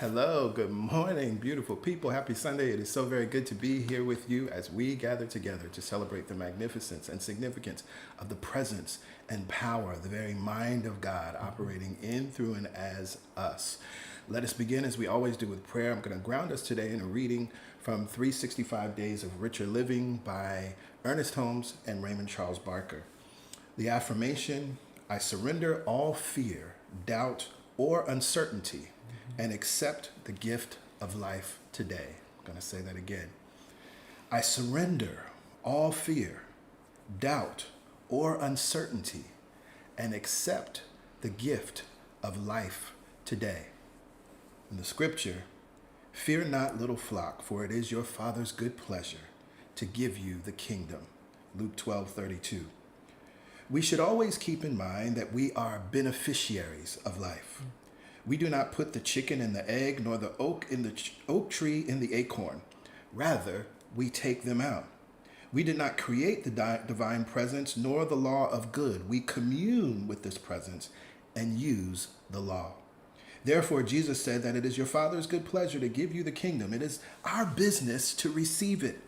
Hello, good morning, beautiful people. Happy Sunday. It is so very good to be here with you as we gather together to celebrate the magnificence and significance of the presence and power, the very mind of God operating in, through, and as us. Let us begin as we always do with prayer. I'm going to ground us today in a reading from 365 Days of Richer Living by Ernest Holmes and Raymond Charles Barker. The affirmation: I surrender all fear, doubt, or uncertainty and accept the gift of life today. I'm going to say that again. I surrender all fear, doubt, or uncertainty and accept the gift of life today. In the scripture, fear not, little flock, for it is your Father's good pleasure to give you the kingdom. Luke 12:32. We should always keep in mind that we are beneficiaries of life. We do not put the chicken in the egg, nor the oak tree in the acorn. Rather, we take them out. We did not create the divine presence, nor the law of good. We commune with this presence and use the law. Therefore, Jesus said that it is your Father's good pleasure to give you the kingdom. It is our business to receive it.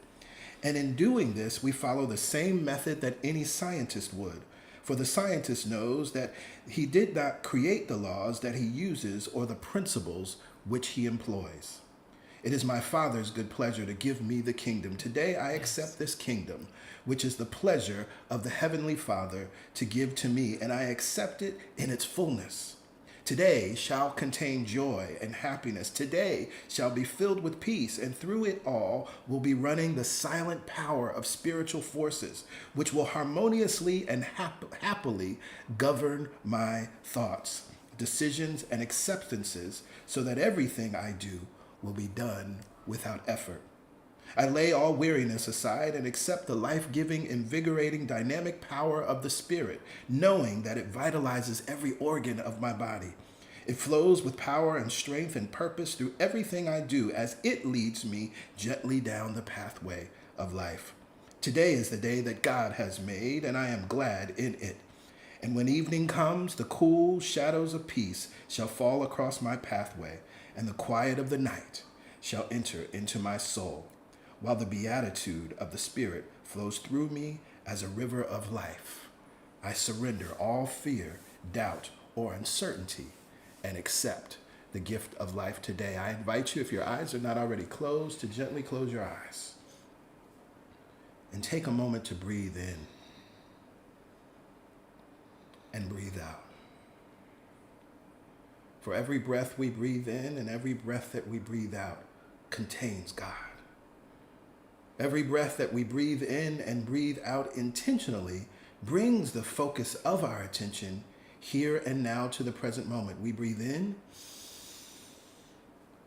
And in doing this, we follow the same method that any scientist would. For the scientist knows that he did not create the laws that he uses or the principles which he employs. It is my Father's good pleasure to give me the kingdom. Today I accept this kingdom, which is the pleasure of the Heavenly Father to give to me, and I accept it in its fullness. Today shall contain joy and happiness. Today shall be filled with peace, and through it all will be running the silent power of spiritual forces, which will harmoniously and happily govern my thoughts, decisions, and acceptances, so that everything I do will be done without effort. I lay all weariness aside and accept the life-giving, invigorating, dynamic power of the Spirit, knowing that it vitalizes every organ of my body. It flows with power and strength and purpose through everything I do as it leads me gently down the pathway of life. Today is the day that God has made, and I am glad in it. And when evening comes, the cool shadows of peace shall fall across my pathway, and the quiet of the night shall enter into my soul, while the beatitude of the Spirit flows through me as a river of life. I surrender all fear, doubt, or uncertainty and accept the gift of life today. I invite you, if your eyes are not already closed, to gently close your eyes and take a moment to breathe in and breathe out. For every breath we breathe in and every breath that we breathe out contains God. Every breath that we breathe in and breathe out intentionally brings the focus of our attention here and now to the present moment. We breathe in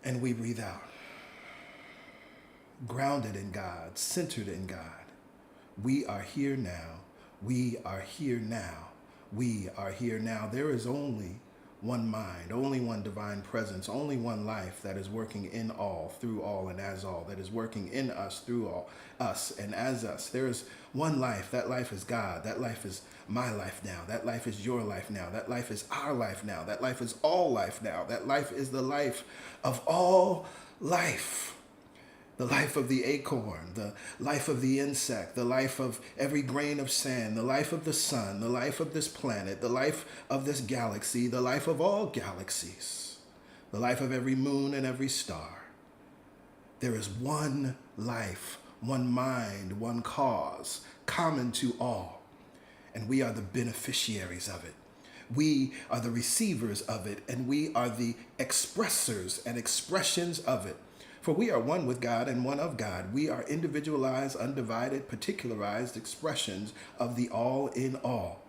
and we breathe out. Grounded in God, centered in God. We are here now. We are here now. We are here now. There is only one mind, only one divine presence, only one life that is working in all, through all, and as all, that is working in us, through all, us, and as us. There is one life. That life is God. That life is my life now. That life is your life now. That life is our life now. That life is all life now. That life is the life of all life. The life of the acorn, the life of the insect, the life of every grain of sand, the life of the sun, the life of this planet, the life of this galaxy, the life of all galaxies, the life of every moon and every star. There is one life, one mind, one cause, common to all, and we are the beneficiaries of it. We are the receivers of it, and we are the expressors and expressions of it. For we are one with God and one of God. We are individualized, undivided, particularized expressions of the all in all.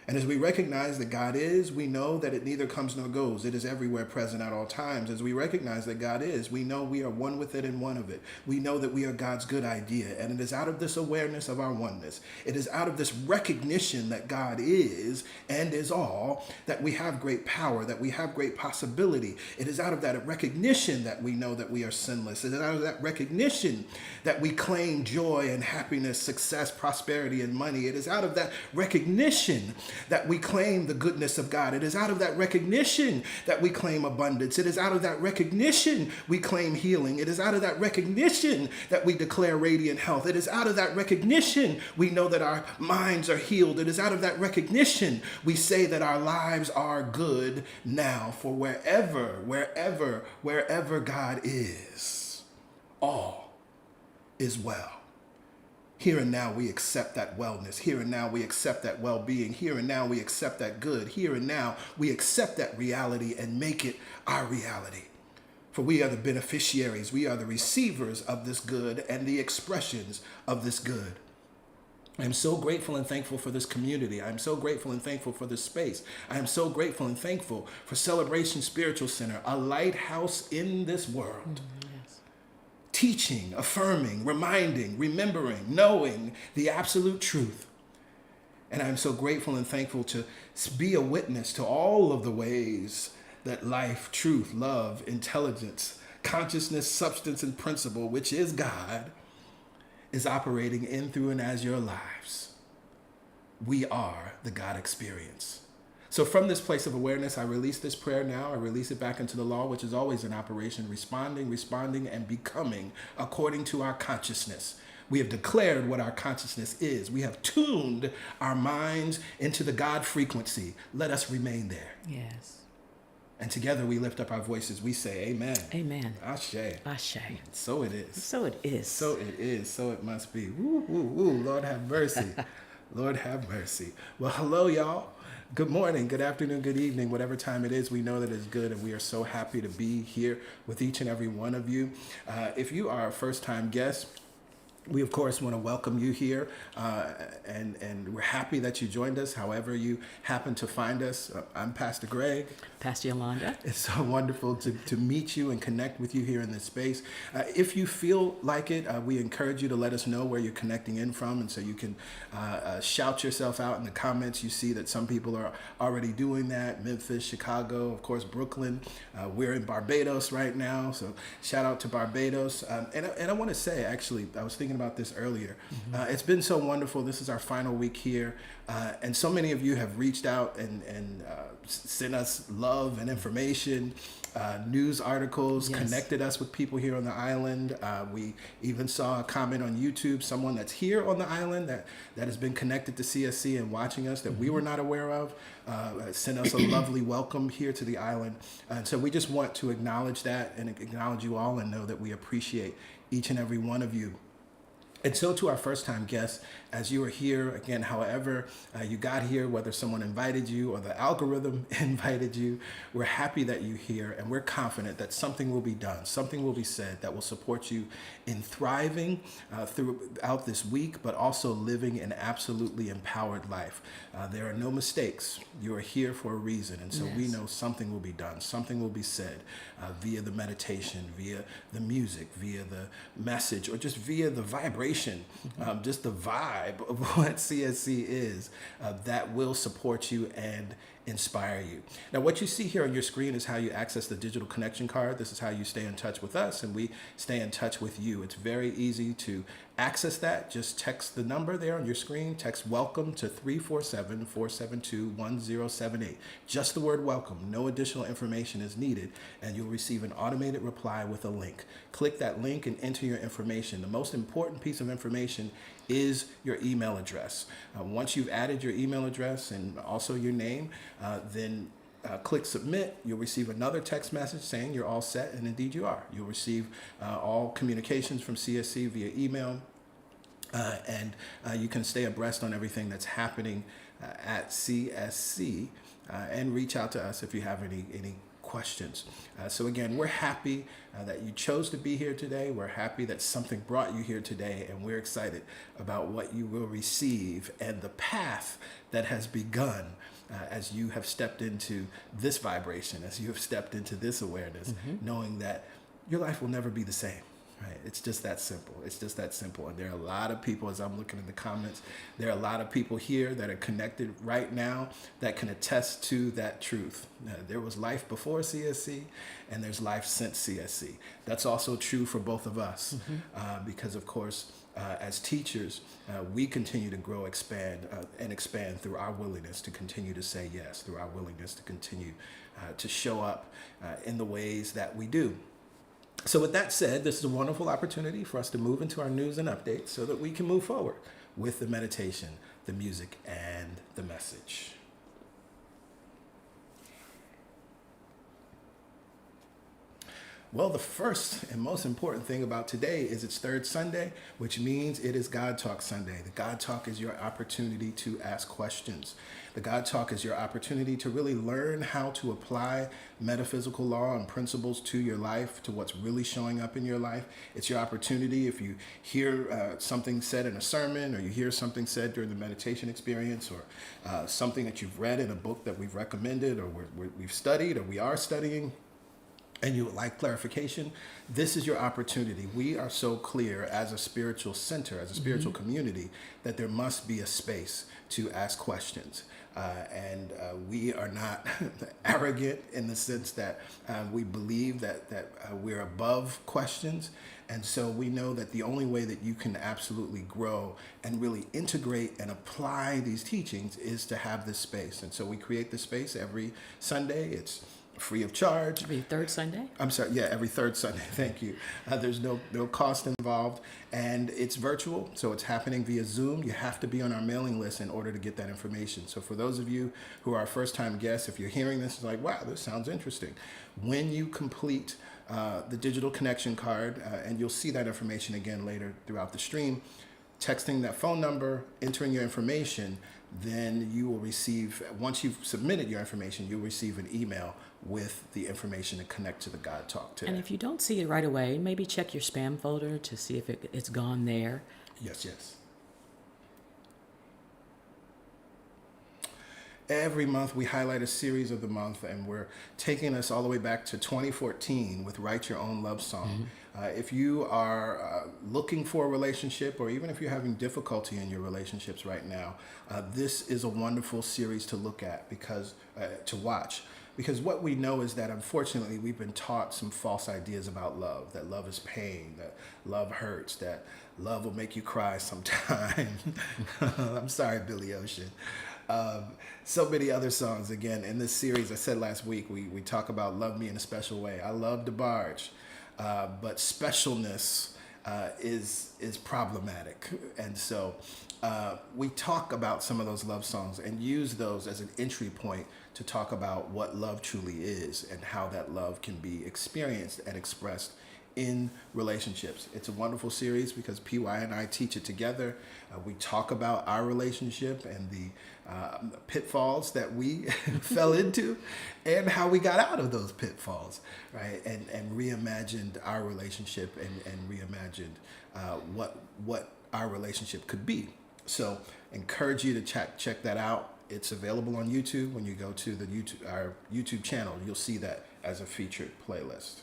And as we recognize that God is, we know that it neither comes nor goes. It is everywhere present at all times. As we recognize that God is, we know we are one with it and one of it. We know that we are God's good idea. And it is out of this awareness of our oneness, it is out of this recognition that God is and is all, that we have great power, that we have great possibility. It is out of that recognition that we know that we are sinless. It is out of that recognition that we claim joy and happiness, success, prosperity, and money. It is out of that recognition that we claim the goodness of God. It is out of that recognition that we claim abundance. It is out of that recognition we claim healing. It is out of that recognition that we declare radiant health. It is out of that recognition we know that our minds are healed. It is out of that recognition we say that our lives are good now. For wherever God is, all is well. Here and now we accept that wellness. Here and now we accept that well-being. Here and now we accept that good. Here and now we accept that reality and make it our reality. For we are the beneficiaries. We are the receivers of this good and the expressions of this good. I am so grateful and thankful for this community. I am so grateful and thankful for this space. I am so grateful and thankful for Celebration Spiritual Center, a lighthouse in this world. Teaching, affirming, reminding, remembering, knowing the absolute truth. And I'm so grateful and thankful to be a witness to all of the ways that life, truth, love, intelligence, consciousness, substance, and principle, which is God, is operating in, through, and as your lives. We are the God experience. So from this place of awareness, I release this prayer now. I release it back into the law, which is always in operation, responding, and becoming according to our consciousness. We have declared what our consciousness is. We have tuned our minds into the God frequency. Let us remain there. Yes. And together we lift up our voices. We say, amen. Amen. Ashe. Ashe. So it is. So it is. So it is. So it must be. Woo, woo, woo. Lord have mercy. Lord have mercy. Well, hello, y'all. Good morning, good afternoon, good evening, whatever time it is, we know that it's good, and we are so happy to be here with each and every one of you. If you are a first-time guest, we, of course, want to welcome you here, and we're happy that you joined us, however you happen to find us. I'm Pastor Greg. Pastor Yolanda. It's so wonderful to meet you and connect with you here in this space. If you feel like it, we encourage you to let us know where you're connecting in from, and so you can shout yourself out in the comments. You see that some people are already doing that. Memphis, Chicago, of course, Brooklyn. We're in Barbados right now, so shout out to Barbados. And I want to say, actually, I was thinking about this earlier. It's been so wonderful. This is our final week here, and so many of you have reached out and sent us love and information, news articles, yes, connected us with people here on the island. We even saw a comment on YouTube, someone that's here on the island that has been connected to CSC and watching us that we were not aware of, sent us a lovely welcome here to the island. And so we just want to acknowledge that and acknowledge you all and know that we appreciate each and every one of you. And so to our first-time guests, as you are here, again, however you got here, whether someone invited you or the algorithm invited you, we're happy that you're here, and we're confident that something will be done, something will be said that will support you in thriving throughout this week, but also living an absolutely empowered life. There are no mistakes. You are here for a reason, and so yes, we know something will be done, something will be said via the meditation, via the music, via the message, or just via the vibration, just the vibe of what CSC is, that will support you and inspire you. Now, what you see here on your screen is how you access the digital connection card. This is how you stay in touch with us, and we stay in touch with you. It's very easy to access that. Just text the number there on your screen. Text welcome to 347-472-1078. Just the word welcome. No additional information is needed, and you'll receive an automated reply with a link. Click that link and enter your information. The most important piece of information is your email address. Once you've added your email address and also your name, then click submit. You'll receive another text message saying you're all set, and indeed you are. You'll receive all communications from CSC via email, and you can stay abreast on everything that's happening at CSC, and reach out to us if you have any questions. So again, we're happy that you chose to be here today. We're happy that something brought you here today, and we're excited about what you will receive and the path that has begun as you have stepped into this vibration, as you have stepped into this awareness, knowing that your life will never be the same. Right? It's just that simple. It's just that simple. And there are a lot of people, as I'm looking in the comments, there are a lot of people here that are connected right now that can attest to that truth. There was life before CSC, and there's life since CSC. That's also true for both of us, because, of course, as teachers, we continue to grow, expand through our willingness to continue to say yes, through our willingness to continue to show up in the ways that we do. So with that said, this is a wonderful opportunity for us to move into our news and updates so that we can move forward with the meditation, the music, and the message. Well, the first and most important thing about today is it's third Sunday, which means it is God Talk Sunday. The God Talk is your opportunity to ask questions. The God Talk is your opportunity to really learn how to apply metaphysical law and principles to your life, to what's really showing up in your life. It's your opportunity if you hear something said in a sermon, or you hear something said during the meditation experience, or something that you've read in a book that we've recommended, or we've studied, or we are studying, and you would like clarification, this is your opportunity. We are so clear as a spiritual center, as a spiritual community, that there must be a space to ask questions. And we are not arrogant in the sense that we believe that we're above questions. And so we know that the only way that you can absolutely grow and really integrate and apply these teachings is to have this space. And so we create this space every Sunday. It's free of charge. Every third Sunday? I'm sorry, yeah, every third Sunday. Thank you. There's no cost involved, and it's virtual, so it's happening via Zoom. You have to be on our mailing list in order to get that information. So for those of you who are first-time guests, if you're hearing this, it's like, wow, this sounds interesting. When you complete the digital connection card, and you'll see that information again later throughout the stream, texting that phone number, entering your information, then you will receive, once you've submitted your information, you'll receive an email with the information to connect to the God Talk today. And if you don't see it right away, maybe check your spam folder to see if it's gone there. Yes, yes. Every month we highlight a series of the month, and we're taking us all the way back to 2014 with Write Your Own Love Song. If you are looking for a relationship, or even if you're having difficulty in your relationships right now, this is a wonderful series to look at, to watch. Because what we know is that, unfortunately, we've been taught some false ideas about love, that love is pain, that love hurts, that love will make you cry sometime. I'm sorry, Billy Ocean. So many other songs. Again, in this series, I said last week, we talk about love me in a special way. I love DeBarge, but specialness is problematic. And so we talk about some of those love songs and use those as an entry point to talk about what love truly is and how that love can be experienced and expressed in relationships. It's a wonderful series because PY and I teach it together. We talk about our relationship and the pitfalls that we fell into and how we got out of those pitfalls, right? And reimagined our relationship and reimagined what our relationship could be. So encourage you to check that out. It's available on YouTube. When you go to our YouTube channel, you'll see that as a featured playlist.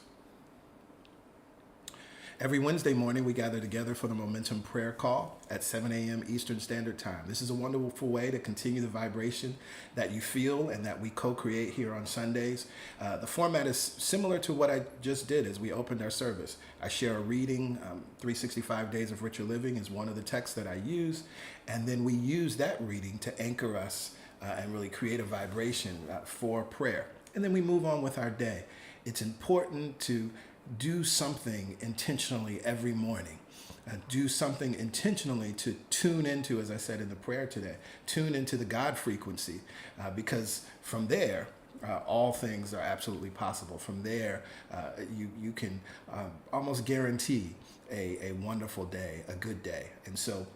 Every Wednesday morning, we gather together for the Momentum Prayer Call at 7 a.m. Eastern Standard Time. This is a wonderful way to continue the vibration that you feel and that we co-create here on Sundays. The format is similar to what I just did as we opened our service. I share a reading. 365 Days of Richer Living is one of the texts that I use. And then we use that reading to anchor us and really create a vibration for prayer. And then we move on with our day. It's important to do something intentionally every morning. Do something intentionally to tune into, as I said in the prayer today, tune into the God frequency, because from there, all things are absolutely possible. From there, you can almost guarantee a wonderful day, a good day. And so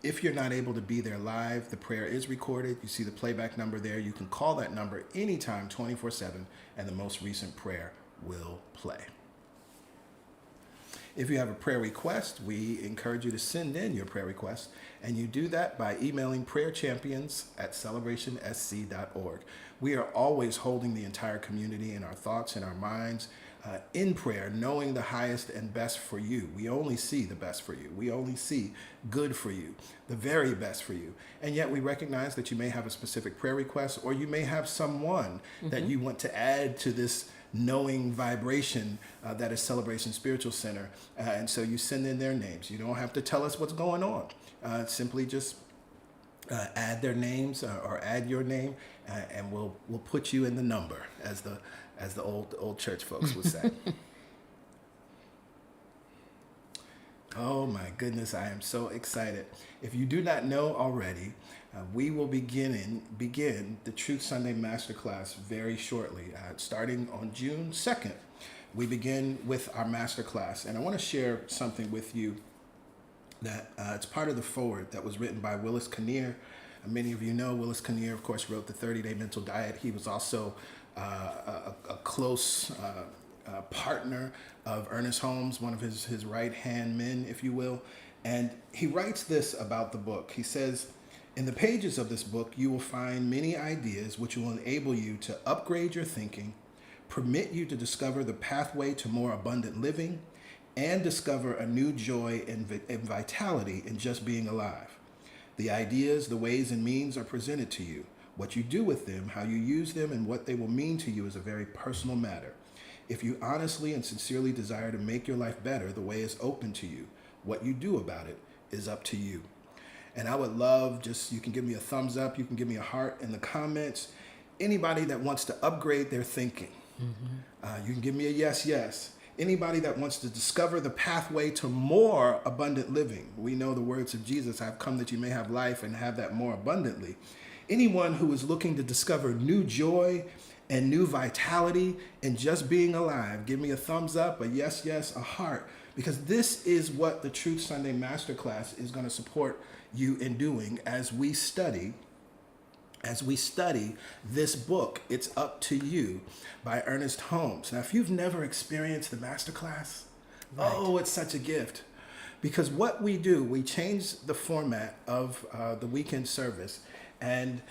if you're not able to be there live, the prayer is recorded. You see the playback number there. You can call that number anytime, 24/7, and the most recent prayer will play. If you have a prayer request, we encourage you to send in your prayer request, and you do that by emailing prayerchampions@celebratonsc.org. We are always holding the entire community in our thoughts and our minds in prayer, knowing the highest and best for you. We only see the best for you. We only see good for you, the very best for you. And yet we recognize that you may have a specific prayer request, or you may have someone that you want to add to this knowing vibration that is Celebration Spiritual Center. And so you send in their names. You don't have to tell us what's going on. Simply just add their names or add your name, and we'll put you in the number, as the old church folks would say. Oh my goodness, I am so excited. If you do not know already, we will begin the Truth Sunday Masterclass very shortly. Starting on June 2nd, we begin with our masterclass. And I want to share something with you that it's part of the foreword that was written by Willis Kinnear. Many of you know Willis Kinnear, of course, wrote the 30-Day Mental Diet. He was also a close partner of Ernest Holmes, one of his right-hand men, if you will. And he writes this about the book. He says, "In the pages of this book, you will find many ideas which will enable you to upgrade your thinking, permit you to discover the pathway to more abundant living, and discover a new joy and vitality in just being alive. The ideas, the ways and means are presented to you. What you do with them, how you use them, and what they will mean to you is a very personal matter. If you honestly and sincerely desire to make your life better, the way is open to you. What you do about it is up to you." And I would love, you can give me a thumbs up, you can give me a heart in the comments. Anybody that wants to upgrade their thinking, you can give me a yes. Anybody that wants to discover the pathway to more abundant living. We know the words of Jesus, "I've come that you may have life and have that more abundantly." Anyone who is looking to discover new joy and new vitality in just being alive, give me a thumbs up, a yes, a heart, because this is what the Truth Sunday Masterclass is going to support you in doing as we study this book, It's Up to You, by Ernest Holmes. Now, if you've never experienced the Masterclass, oh, it's such a gift. Because what we do, we change the format of the weekend service. And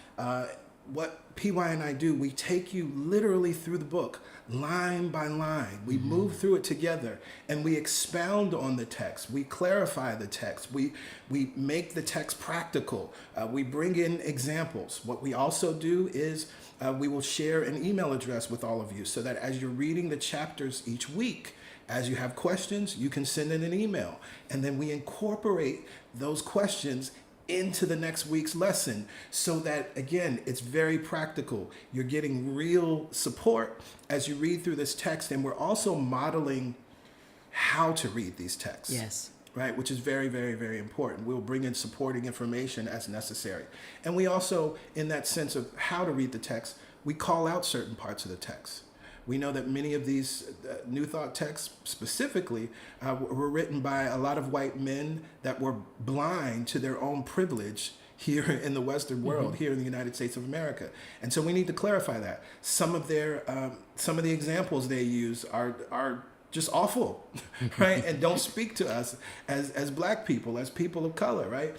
what PY and I do, we take you literally through the book, line by line. We move through it together, and we expound on the text. We clarify the text. We make the text practical. We bring in examples. What we also do is we will share an email address with all of you, so that as you're reading the chapters each week, as you have questions, you can send in an email, and then we incorporate those questions into the next week's lesson, so that, again, it's very practical. You're getting real support as you read through this text, and we're also modeling how to read these texts. Yes. Right, which is very, very, very important. We'll bring in supporting information as necessary. And we also, in that sense of how to read the text, we call out certain parts of the text. We know that many of these New Thought texts specifically were written by a lot of white men that were blind to their own privilege here in the Western world, here in the United States of America. And so we need to clarify that. Some of the examples they use are just awful, right? And don't speak to us as Black people, as people of color, right?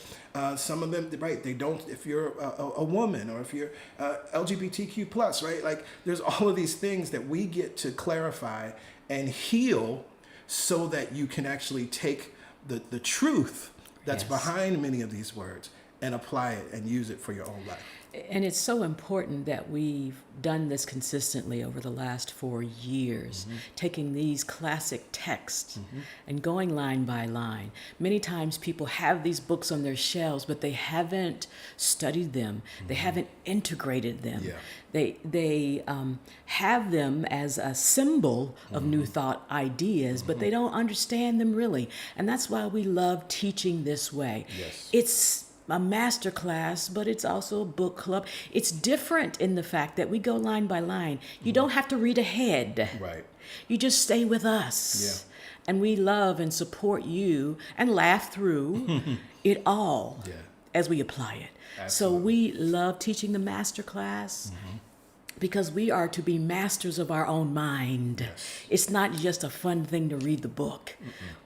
Some of them, right, they don't, if you're a woman, or if you're LGBTQ plus, right? Like, there's all of these things that we get to clarify and heal, so that you can actually take the truth that's behind many of these words and apply it and use it for your own life. And it's so important that we've done this consistently over the last 4 years, taking these classic texts and going line by line. Many times people have these books on their shelves, but they haven't studied them. They haven't integrated them. Yeah. They have them as a symbol of New Thought ideas, but they don't understand them really. And that's why we love teaching this way. Yes. It's a master class, but it's also a book club. It's different in the fact that we go line by line. You don't have to read ahead. Right. You just stay with us. Yeah. And we love and support you and laugh through it all as we apply it. Absolutely. So we love teaching the master class. Because we are to be masters of our own mind. Yes. It's not just a fun thing to read the book.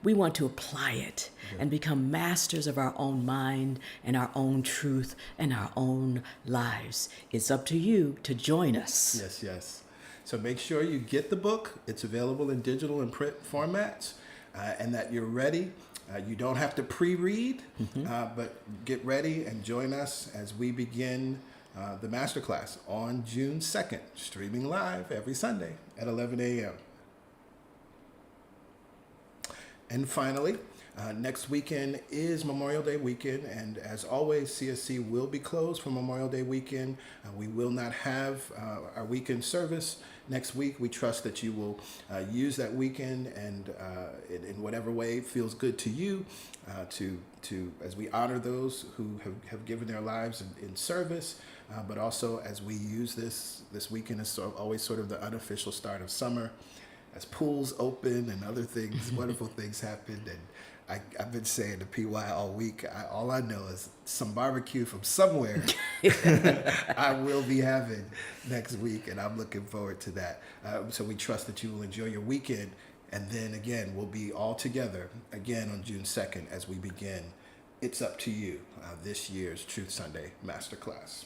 We want to apply it and become masters of our own mind and our own truth and our own lives. It's up to you to join us. Yes. So make sure you get the book. It's available in digital and print formats, and that you're ready. You don't have to pre-read, but get ready and join us as we begin the masterclass on June 2nd, streaming live every Sunday at 11 a.m. And finally, next weekend is Memorial Day weekend, and as always, CSC will be closed for Memorial Day weekend. We will not have our weekend service next week. We trust that you will use that weekend and in whatever way feels good to you, to as we honor those who have given their lives in service, but also as we use this weekend as always sort of the unofficial start of summer, as pools open and other things, wonderful things happen. And I've been saying to PY all week, all I know is some barbecue from somewhere I will be having next week, and I'm looking forward to that. So we trust that you will enjoy your weekend, and then again, we'll be all together again on June 2nd as we begin It's Up to You, this year's Truth Sunday Masterclass.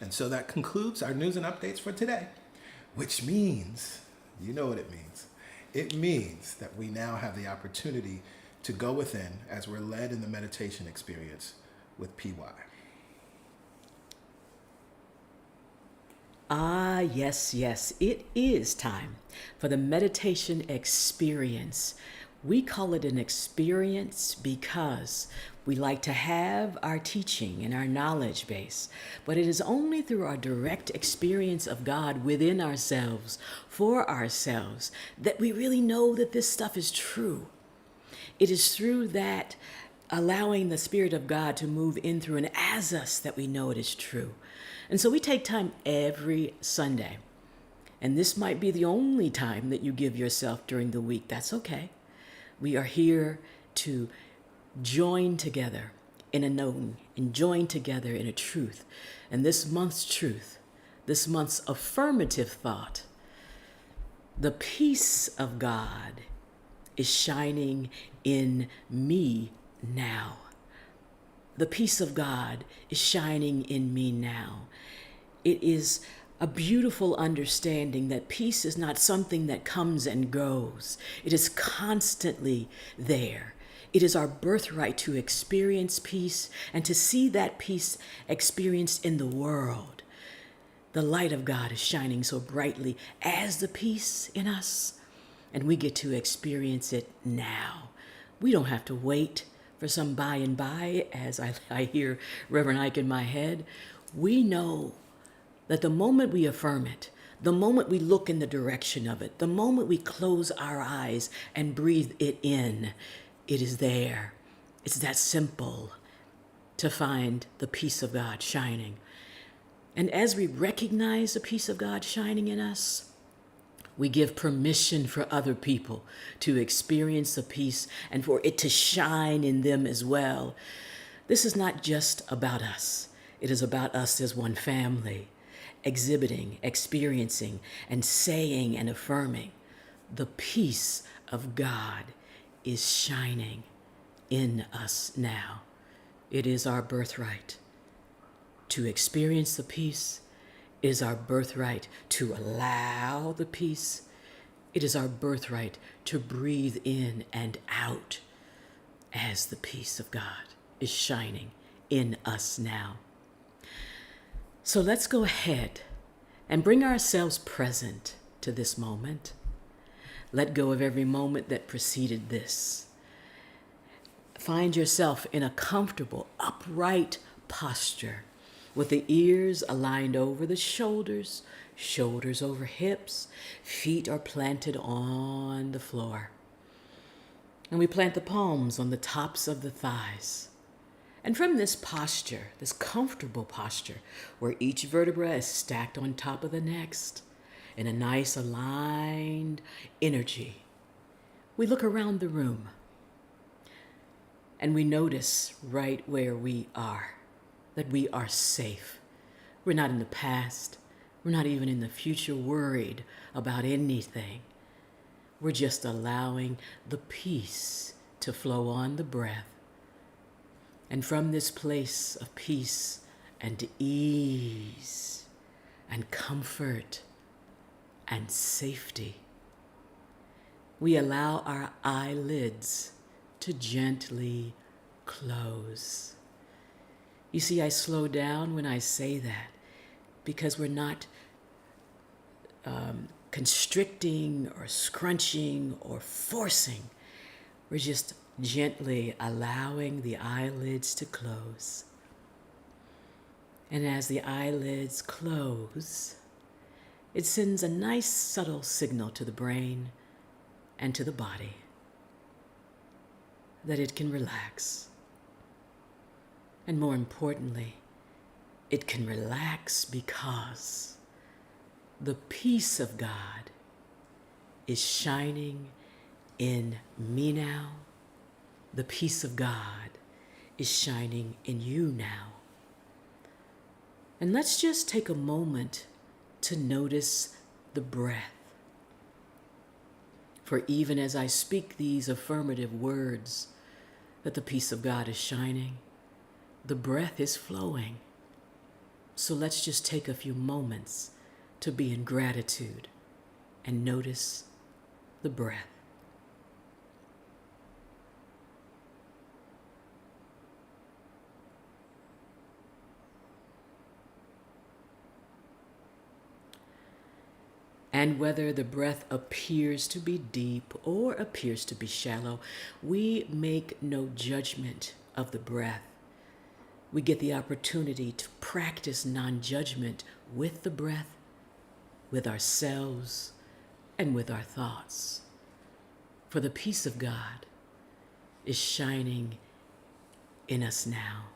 And so that concludes our news and updates for today, which means, you know what it means. It means that we now have the opportunity to go within as we're led in the meditation experience with PY. Ah, yes, it is time for the meditation experience. We call it an experience because we like to have our teaching and our knowledge base, but it is only through our direct experience of God within ourselves, for ourselves, that we really know that this stuff is true. It is through that allowing the Spirit of God to move in through and as us that we know it is true. And so we take time every Sunday, and this might be the only time that you give yourself during the week. That's okay. We are here to join together in a knowing and join together in a truth. And this month's truth, this month's affirmative thought, the peace of God is shining in me now. The peace of God is shining in me now. It is a beautiful understanding that peace is not something that comes and goes. It is constantly there. It is our birthright to experience peace and to see that peace experienced in the world. The light of God is shining so brightly as the peace in us, and we get to experience it now. We don't have to wait for some by and by, as I hear Reverend Ike in my head. We know that the moment we affirm it, the moment we look in the direction of it, the moment we close our eyes and breathe it in, it is there. It's that simple to find the peace of God shining. And as we recognize the peace of God shining in us, we give permission for other people to experience the peace and for it to shine in them as well. This is not just about us. It is about us as one family, exhibiting, experiencing, and saying and affirming the peace of God is shining in us now. It is our birthright to experience the peace. It is our birthright to allow the peace. It is our birthright to breathe in and out as the peace of God is shining in us now. So let's go ahead and bring ourselves present to this moment. Let go of every moment that preceded this. Find yourself in a comfortable, upright posture with the ears aligned over the shoulders, shoulders over hips, feet are planted on the floor. And we plant the palms on the tops of the thighs. And from this posture, this comfortable posture, where each vertebra is stacked on top of the next in a nice aligned energy, we look around the room and we notice right where we are, that we are safe. We're not in the past. We're not even in the future worried about anything. We're just allowing the peace to flow on the breath. And from this place of peace and ease and comfort and safety, we allow our eyelids to gently close. You see, I slow down when I say that because we're not constricting or scrunching or forcing. We're just gently allowing the eyelids to close. And as the eyelids close, it sends a nice subtle signal to the brain and to the body that it can relax. And more importantly, it can relax because the peace of God is shining in me now. The peace of God is shining in you now. And let's just take a moment to notice the breath. For even as I speak these affirmative words that the peace of God is shining, the breath is flowing. So let's just take a few moments to be in gratitude and notice the breath. And whether the breath appears to be deep or appears to be shallow, we make no judgment of the breath. We get the opportunity to practice non-judgment with the breath, with ourselves, and with our thoughts. For the peace of God is shining in us now.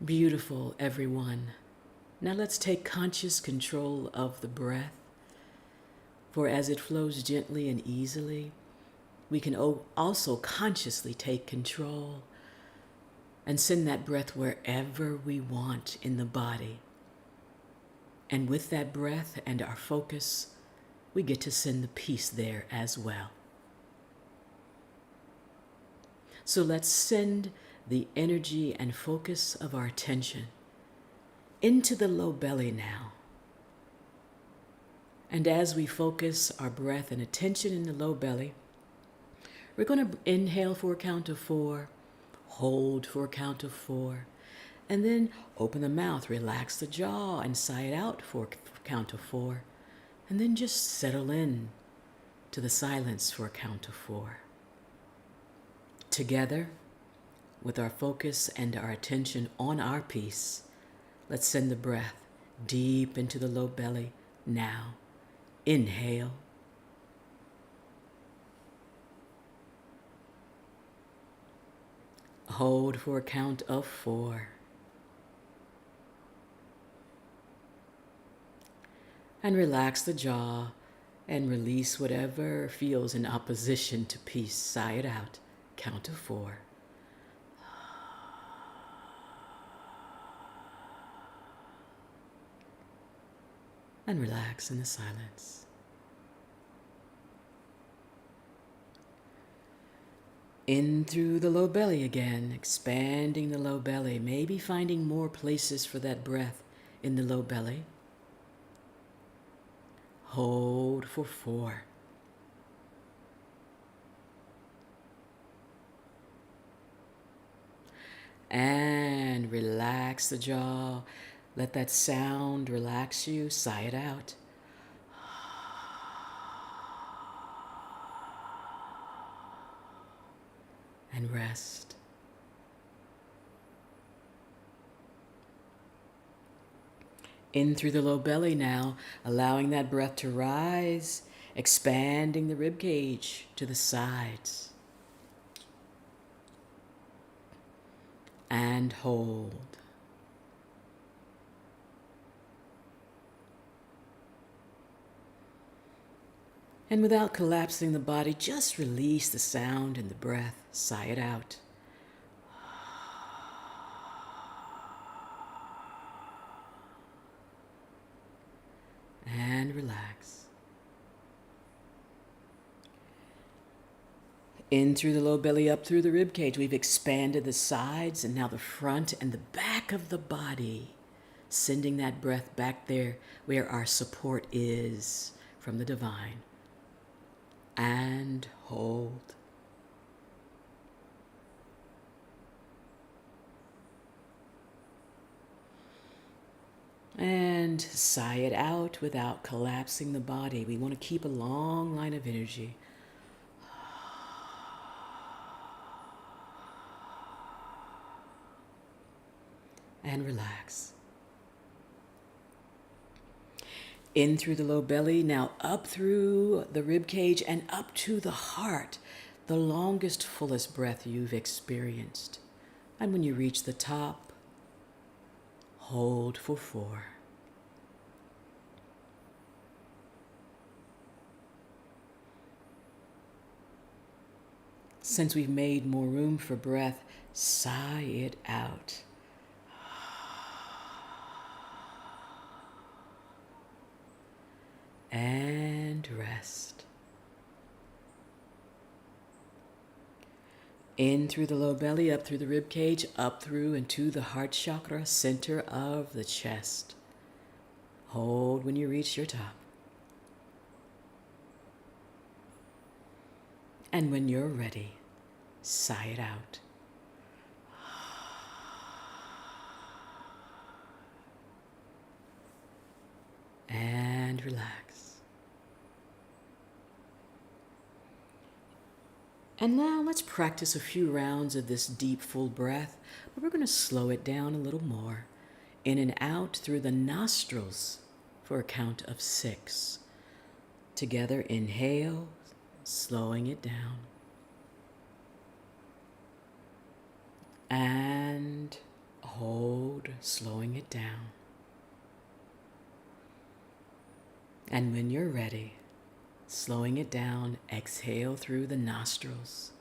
Beautiful, everyone. Now let's take conscious control of the breath. For as it flows gently and easily, we can also consciously take control and send that breath wherever we want in the body. And with that breath and our focus, we get to send the peace there as well. So let's send the energy and focus of our attention into the low belly now. And as we focus our breath and attention in the low belly, we're going to inhale for a count of 4, hold for a count of 4, and then open the mouth, relax the jaw, and sigh it out for a count of 4, and then just settle in to the silence for a count of 4. Together, with our focus and our attention on our peace, let's send the breath deep into the low belly now. Inhale. Hold for a count of 4. And relax the jaw and release whatever feels in opposition to peace. Sigh it out. Count of 4. And relax in the silence. In through the low belly again, expanding the low belly, maybe finding more places for that breath in the low belly. Hold for 4. And relax the jaw. Let that sound relax you. Sigh it out. And rest. In through the low belly now, allowing that breath to rise, expanding the rib cage to the sides. And hold. And without collapsing the body, just release the sound and the breath. Sigh it out. And relax. In through the low belly, up through the rib cage. We've expanded the sides and now the front and the back of the body. Sending that breath back there where our support is from the divine. and hold. And sigh it out without collapsing the body. We want to keep a long line of energy. And relax. In through the low belly, now up through the rib cage and up to the heart, the longest, fullest breath you've experienced. And when you reach the top, hold for 4. Since we've made more room for breath, sigh it out. And rest. In through the low belly, up through the rib cage, up through and to the heart chakra, center of the chest. Hold when you reach your top. And when you're ready, sigh it out. And relax. And now let's practice a few rounds of this deep, full breath, but we're going to slow it down a little more. In and out through the nostrils for a count of 6. Together, inhale, slowing it down. And hold, slowing it down. And when you're ready, slowing it down, exhale through the nostrils.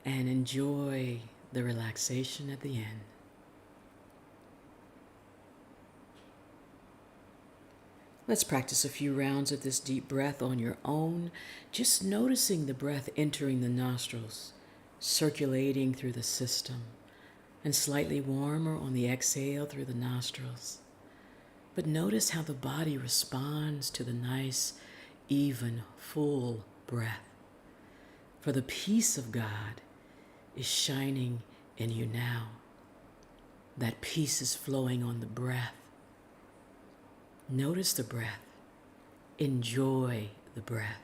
And enjoy the relaxation at the end. Let's practice a few rounds of this deep breath on your own, just noticing the breath entering the nostrils, circulating through the system, and slightly warmer on the exhale through the nostrils. But notice how the body responds to the nice, even, full breath. For the peace of God is shining in you now. That peace is flowing on the breath. Notice the breath. Enjoy the breath.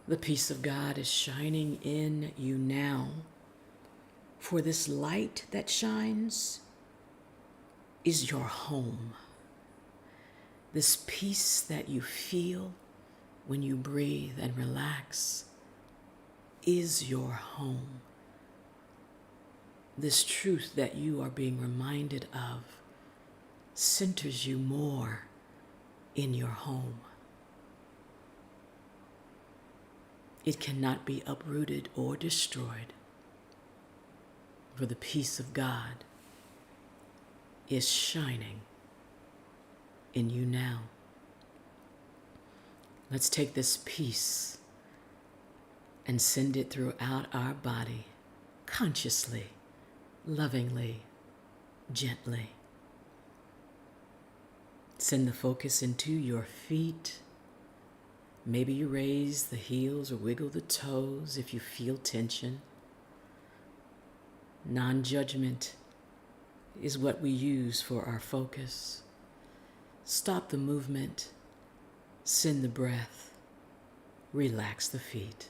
The peace of God is shining in you now. For this light that shines is your home. This peace that you feel when you breathe and relax is your home. This truth that you are being reminded of centers you more in your home. It cannot be uprooted or destroyed, for the peace of God is shining in you now. Let's take this peace and send it throughout our body, consciously, lovingly, gently. Send the focus into your feet. Maybe you raise the heels or wiggle the toes if you feel tension. Non-judgment is what we use for our focus. Stop the movement. Send the breath. Relax the feet.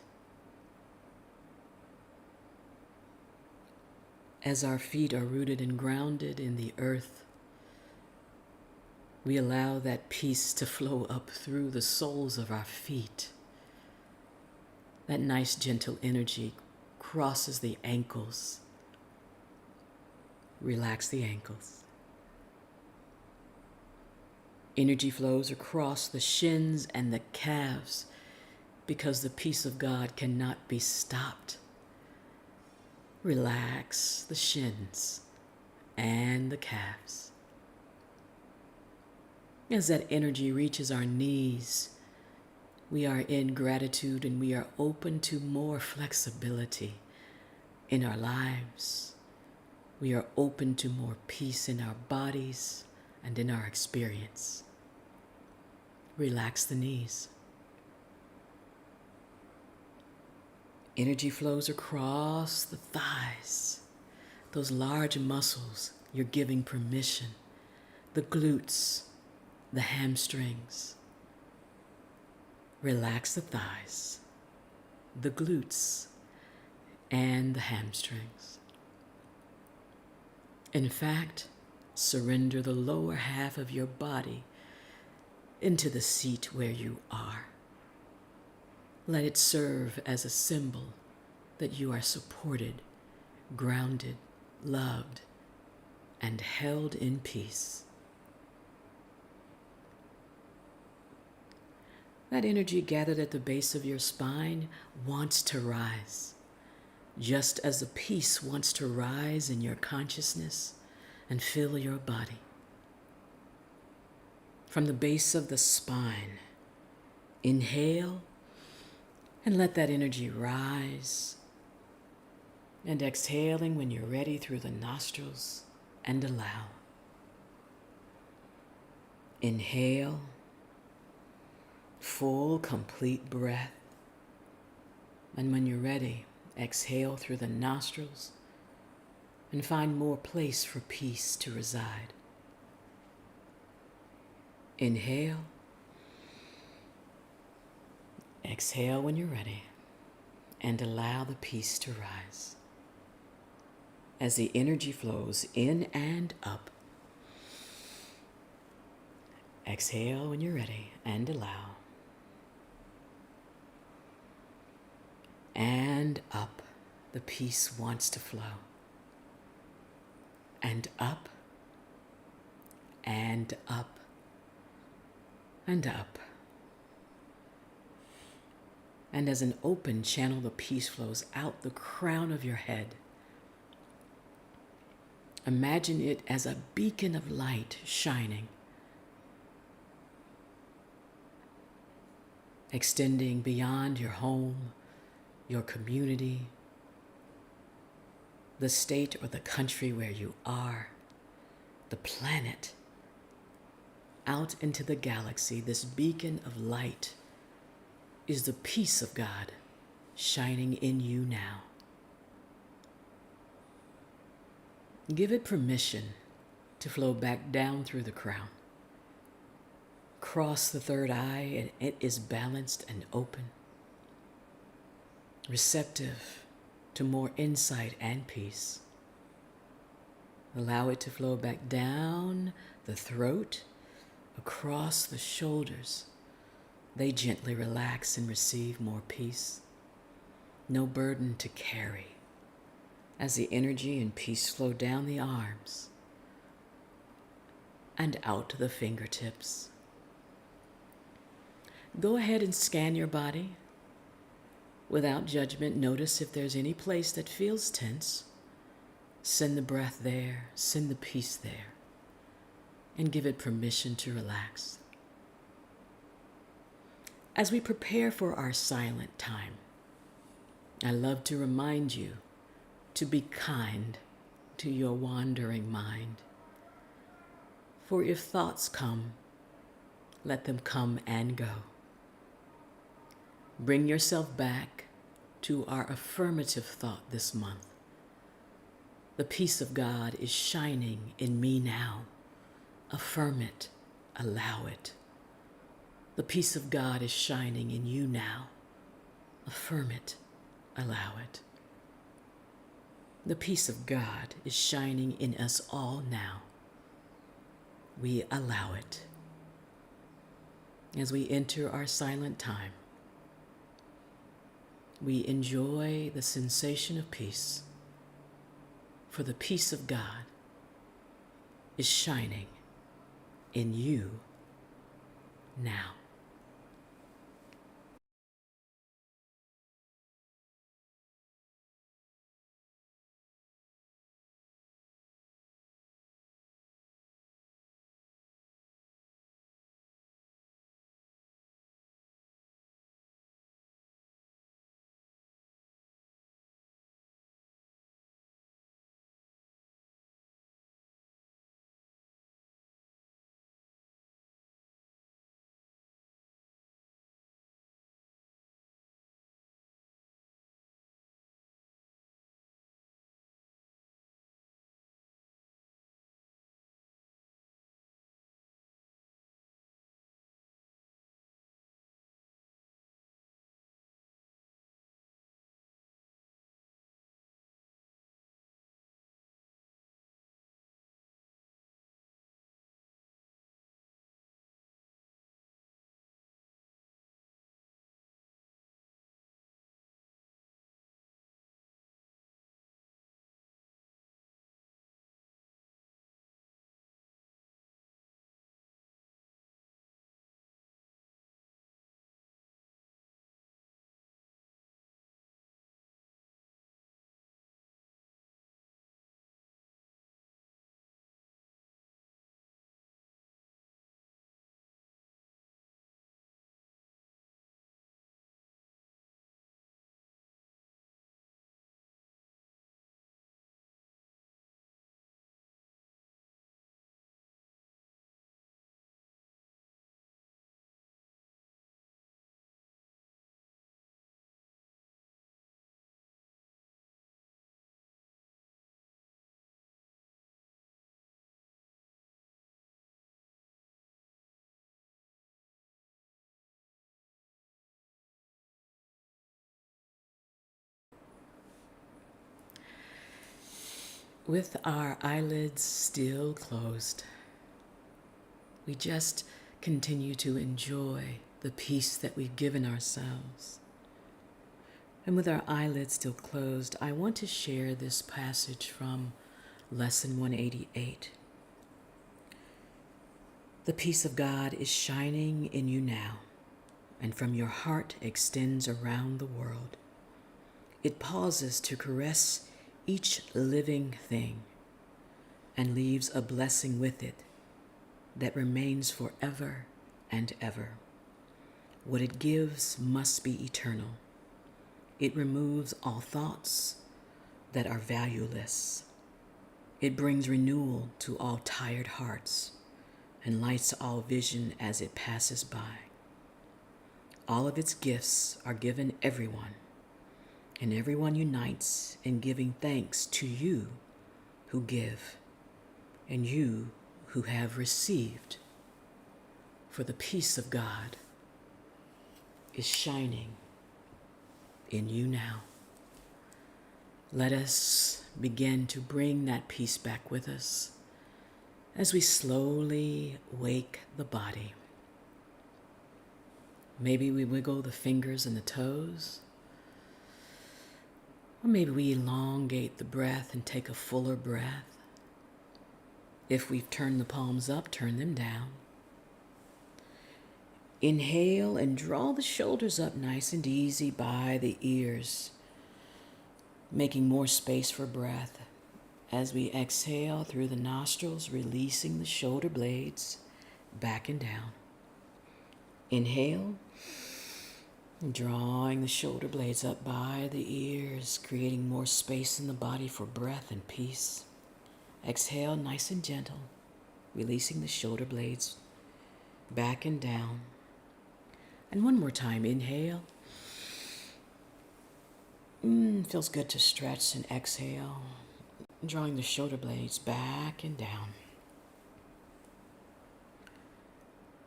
As our feet are rooted and grounded in the earth, we allow that peace to flow up through the soles of our feet. That nice, gentle energy crosses the ankles. Relax the ankles. Energy flows across the shins and the calves because the peace of God cannot be stopped. Relax the shins and the calves. As that energy reaches our knees, We are in gratitude and we are open to more flexibility in our lives. We are open to more peace in our bodies and in our experience. Relax the knees. Energy flows across the thighs, those large muscles you're giving permission, the glutes, the hamstrings. Relax the thighs, the glutes, and the hamstrings. In fact, surrender the lower half of your body into the seat where you are. Let it serve as a symbol that you are supported, grounded, loved, and held in peace. That energy gathered at the base of your spine wants to rise, just as the peace wants to rise in your consciousness and fill your body. From the base of the spine, inhale and let that energy rise. And exhaling when you're ready through the nostrils, and allow. Inhale, full, complete breath. And when you're ready, exhale through the nostrils and find more place for peace to reside. Inhale. Exhale when you're ready, and allow the peace to rise. As the energy flows in and up, exhale when you're ready, and allow. And up, the peace wants to flow. And up, and up, and up. And as an open channel, the peace flows out the crown of your head. Imagine it as a beacon of light shining, extending beyond your home, your community, the state or the country where you are, the planet, out into the galaxy. This beacon of light is the peace of God shining in you now. Give it permission to flow back down through the crown. Cross the third eye, and it is balanced and open, receptive to more insight and peace. Allow it to flow back down the throat, across the shoulders. They gently relax and receive more peace. No burden to carry as the energy and peace flow down the arms and out to the fingertips. Go ahead and scan your body. Without judgment, notice if there's any place that feels tense. Send the breath there, send the peace there, and give it permission to relax. As we prepare for our silent time, I love to remind you to be kind to your wandering mind. For if thoughts come, let them come and go. Bring yourself back to our affirmative thought this month. The peace of God is shining in me now. Affirm it, allow it. The peace of God is shining in you now. Affirm it, allow it. The peace of God is shining in us all now. We allow it. As we enter our silent time, we enjoy the sensation of peace, for the peace of God is shining in you now. With our eyelids still closed, we just continue to enjoy the peace that we've given ourselves. And with our eyelids still closed, I want to share this passage from Lesson 188. The peace of God is shining in you now, and from your heart extends around the world. It pauses to caress each living thing and leaves a blessing with it that remains forever and ever. What it gives must be eternal. It removes all thoughts that are valueless. It brings renewal to all tired hearts and lights all vision as it passes by. All of its gifts are given everyone, and everyone unites in giving thanks to you who give and you who have received. For the peace of God is shining in you now. Let us begin to bring that peace back with us as we slowly wake the body. Maybe we wiggle the fingers and the toes, or maybe we elongate the breath and take a fuller breath. If we've turned the palms up, turn them down. Inhale and draw the shoulders up nice and easy by the ears, making more space for breath. As we exhale through the nostrils, releasing the shoulder blades back and down. Inhale, drawing the shoulder blades up by the ears, creating more space in the body for breath and peace. Exhale, nice and gentle, releasing the shoulder blades back and down. And one more time, inhale. Feels good to stretch and exhale, drawing the shoulder blades back and down.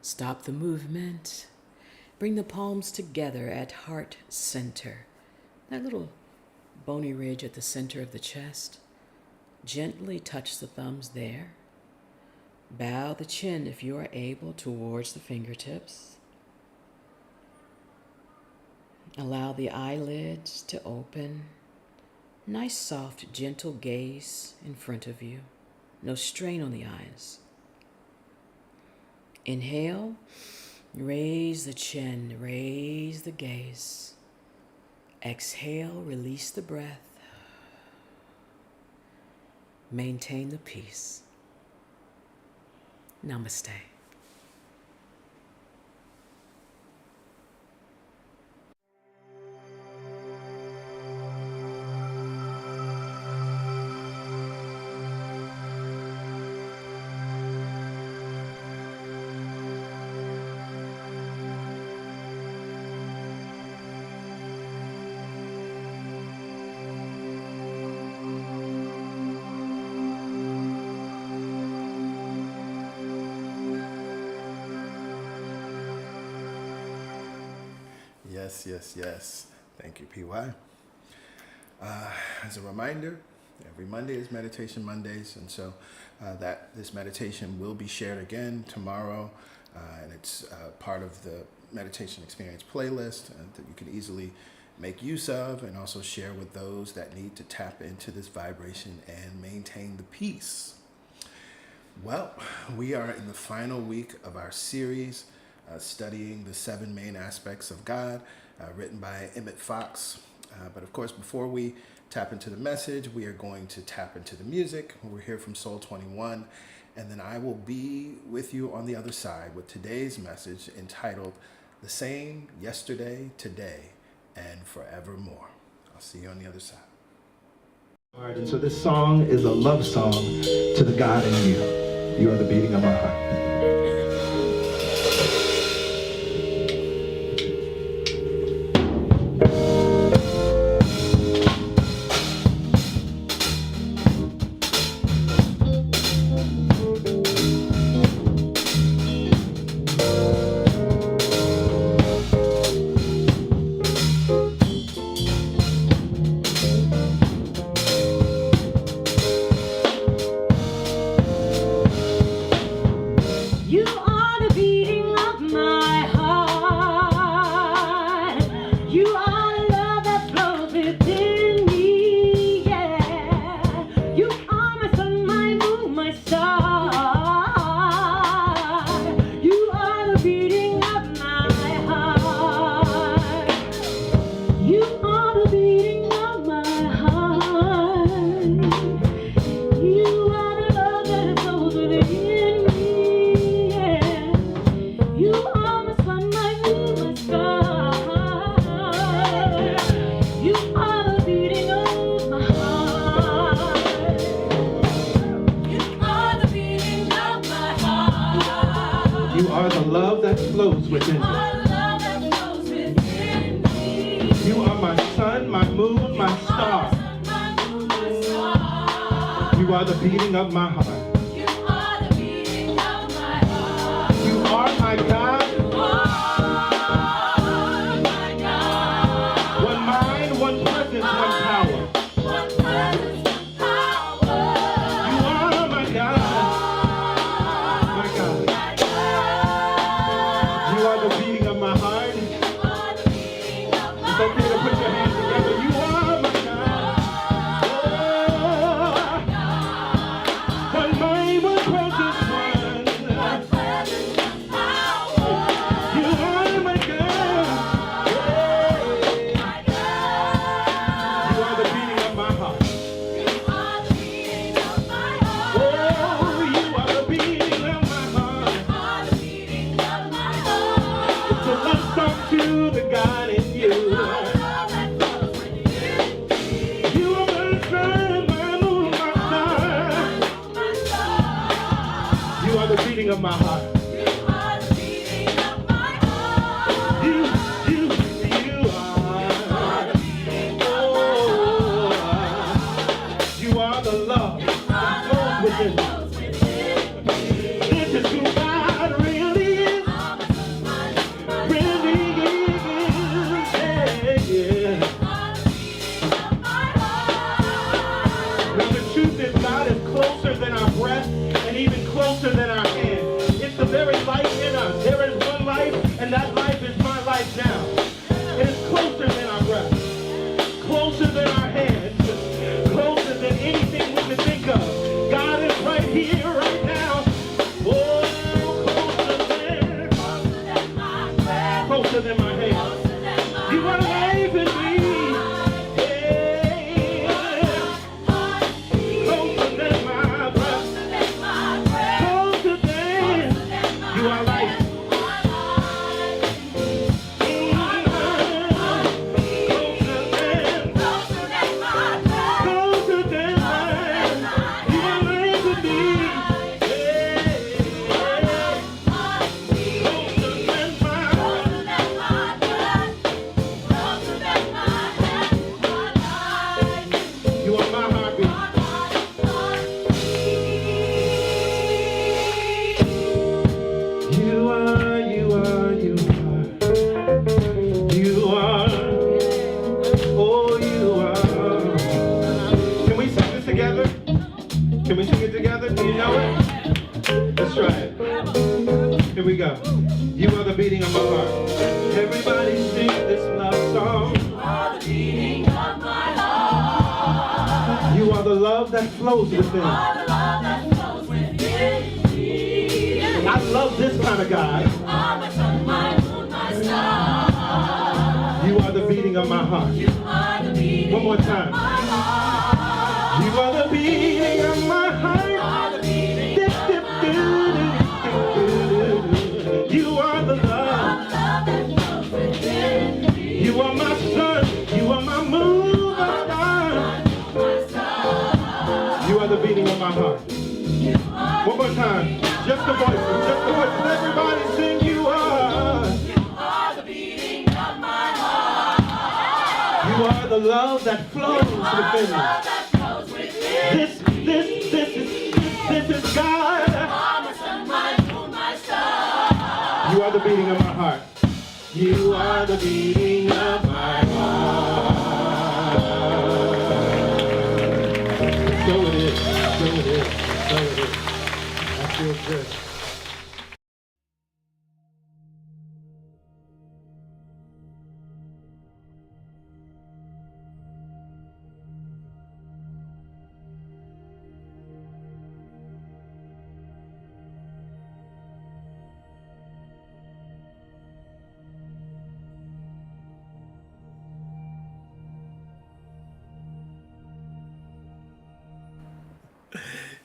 Stop the movement. Bring the palms together at heart center, that little bony ridge at the center of the chest. Gently touch the thumbs there. Bow the chin if you are able towards the fingertips. Allow the eyelids to open. Nice, soft, gentle gaze in front of you. No strain on the eyes. Inhale, raise the chin, raise the gaze. Exhale, release the breath. Maintain the peace. Namaste. Yes. Thank you, PY. As a reminder, every Monday is Meditation Mondays, and so that this meditation will be shared again tomorrow, and it's part of the Meditation Experience playlist that you can easily make use of and also share with those that need to tap into this vibration and maintain the peace. Well, we are in the final week of our series studying the 7 main aspects of God, written by Emmett Fox. But of course, before we tap into the message, we are going to tap into the music. We're here from Soul 21, and then I will be with you on the other side with today's message entitled The Same Yesterday, Today, and Forevermore. I'll see you on the other side. All right, and so this song is a love song to the God in you. You are the beating of my heart. You are the beating of my heart. You are the love that flows within me. Yeah. You are my sun, my moon, my star. You are the beating of my heart. You are the beating of my heart. You are the love that flows within me. You are my sun, my moon, my star. You are the beating of my heart. You are the beating of my heart. You are my God. My God. One mind, one presence, one power. One presence, one power. You are my God. My God. You are the beating of my heart. It's okay to put your hands together. You are my God. Oh, one mind, one presence, one. You are my God. You are the beating of my heart. Oh, you are the beating of my heart. It's a love song to the God in you. You are my sun, my moon, my star. You are the beating of my heart. You are. Oh, you are the love that flows within me. This is who God really is. Really is. Yeah. Now the truth is God is closer than our breath and even closer than our hand. It's the very life in us. There is one life, and that life is my life now. It is closer than our breath, closer than our hands, closer than anything we can think of. God is right here, right now. Oh, closer than my hands. You are life in me. Closer than my breath. Closer than you are life. Closer than you are life with me. You are my heartbeat. You are, you are, you are. You are. Oh, you are. Can we sing this together? Can we sing it together? Do you know it? Let's try it. Here we go. You are the beating of my heart. Everybody sing this love song. You are the love that flows within. I love this kind of God. You are the beating of my heart. One more time. You are the beating of my heart. You are the love. You are my sun. You are my moon, my star. You are the beating of my heart. One more time. Just the voices. Just the voices. Everybody sing. You are. You are the love that flows within me. This is God. You are the beating of my heart. You are the beating of my heart. So it is. So it is. So it is. That feels good.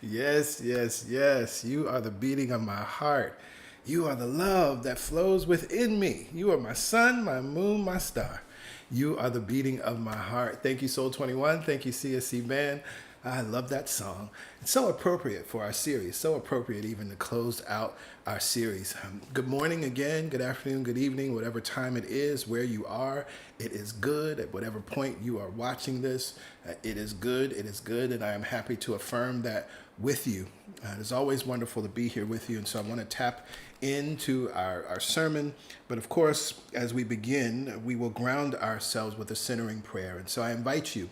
Yes, yes, yes. You are the beating of my heart. You are the love that flows within me. You are my sun, my moon, my star. You are the beating of my heart. Thank you, Soul 21. Thank you, CSC Band. I love that song. It's so appropriate for our series, so appropriate even to close out our series. Good morning again, good afternoon, good evening, whatever time it is, where you are. It is good at whatever point you are watching this. It is good, and I am happy to affirm that with you. It is always wonderful to be here with you, and so I want to tap into our sermon. But of course, as we begin, we will ground ourselves with a centering prayer. And so I invite you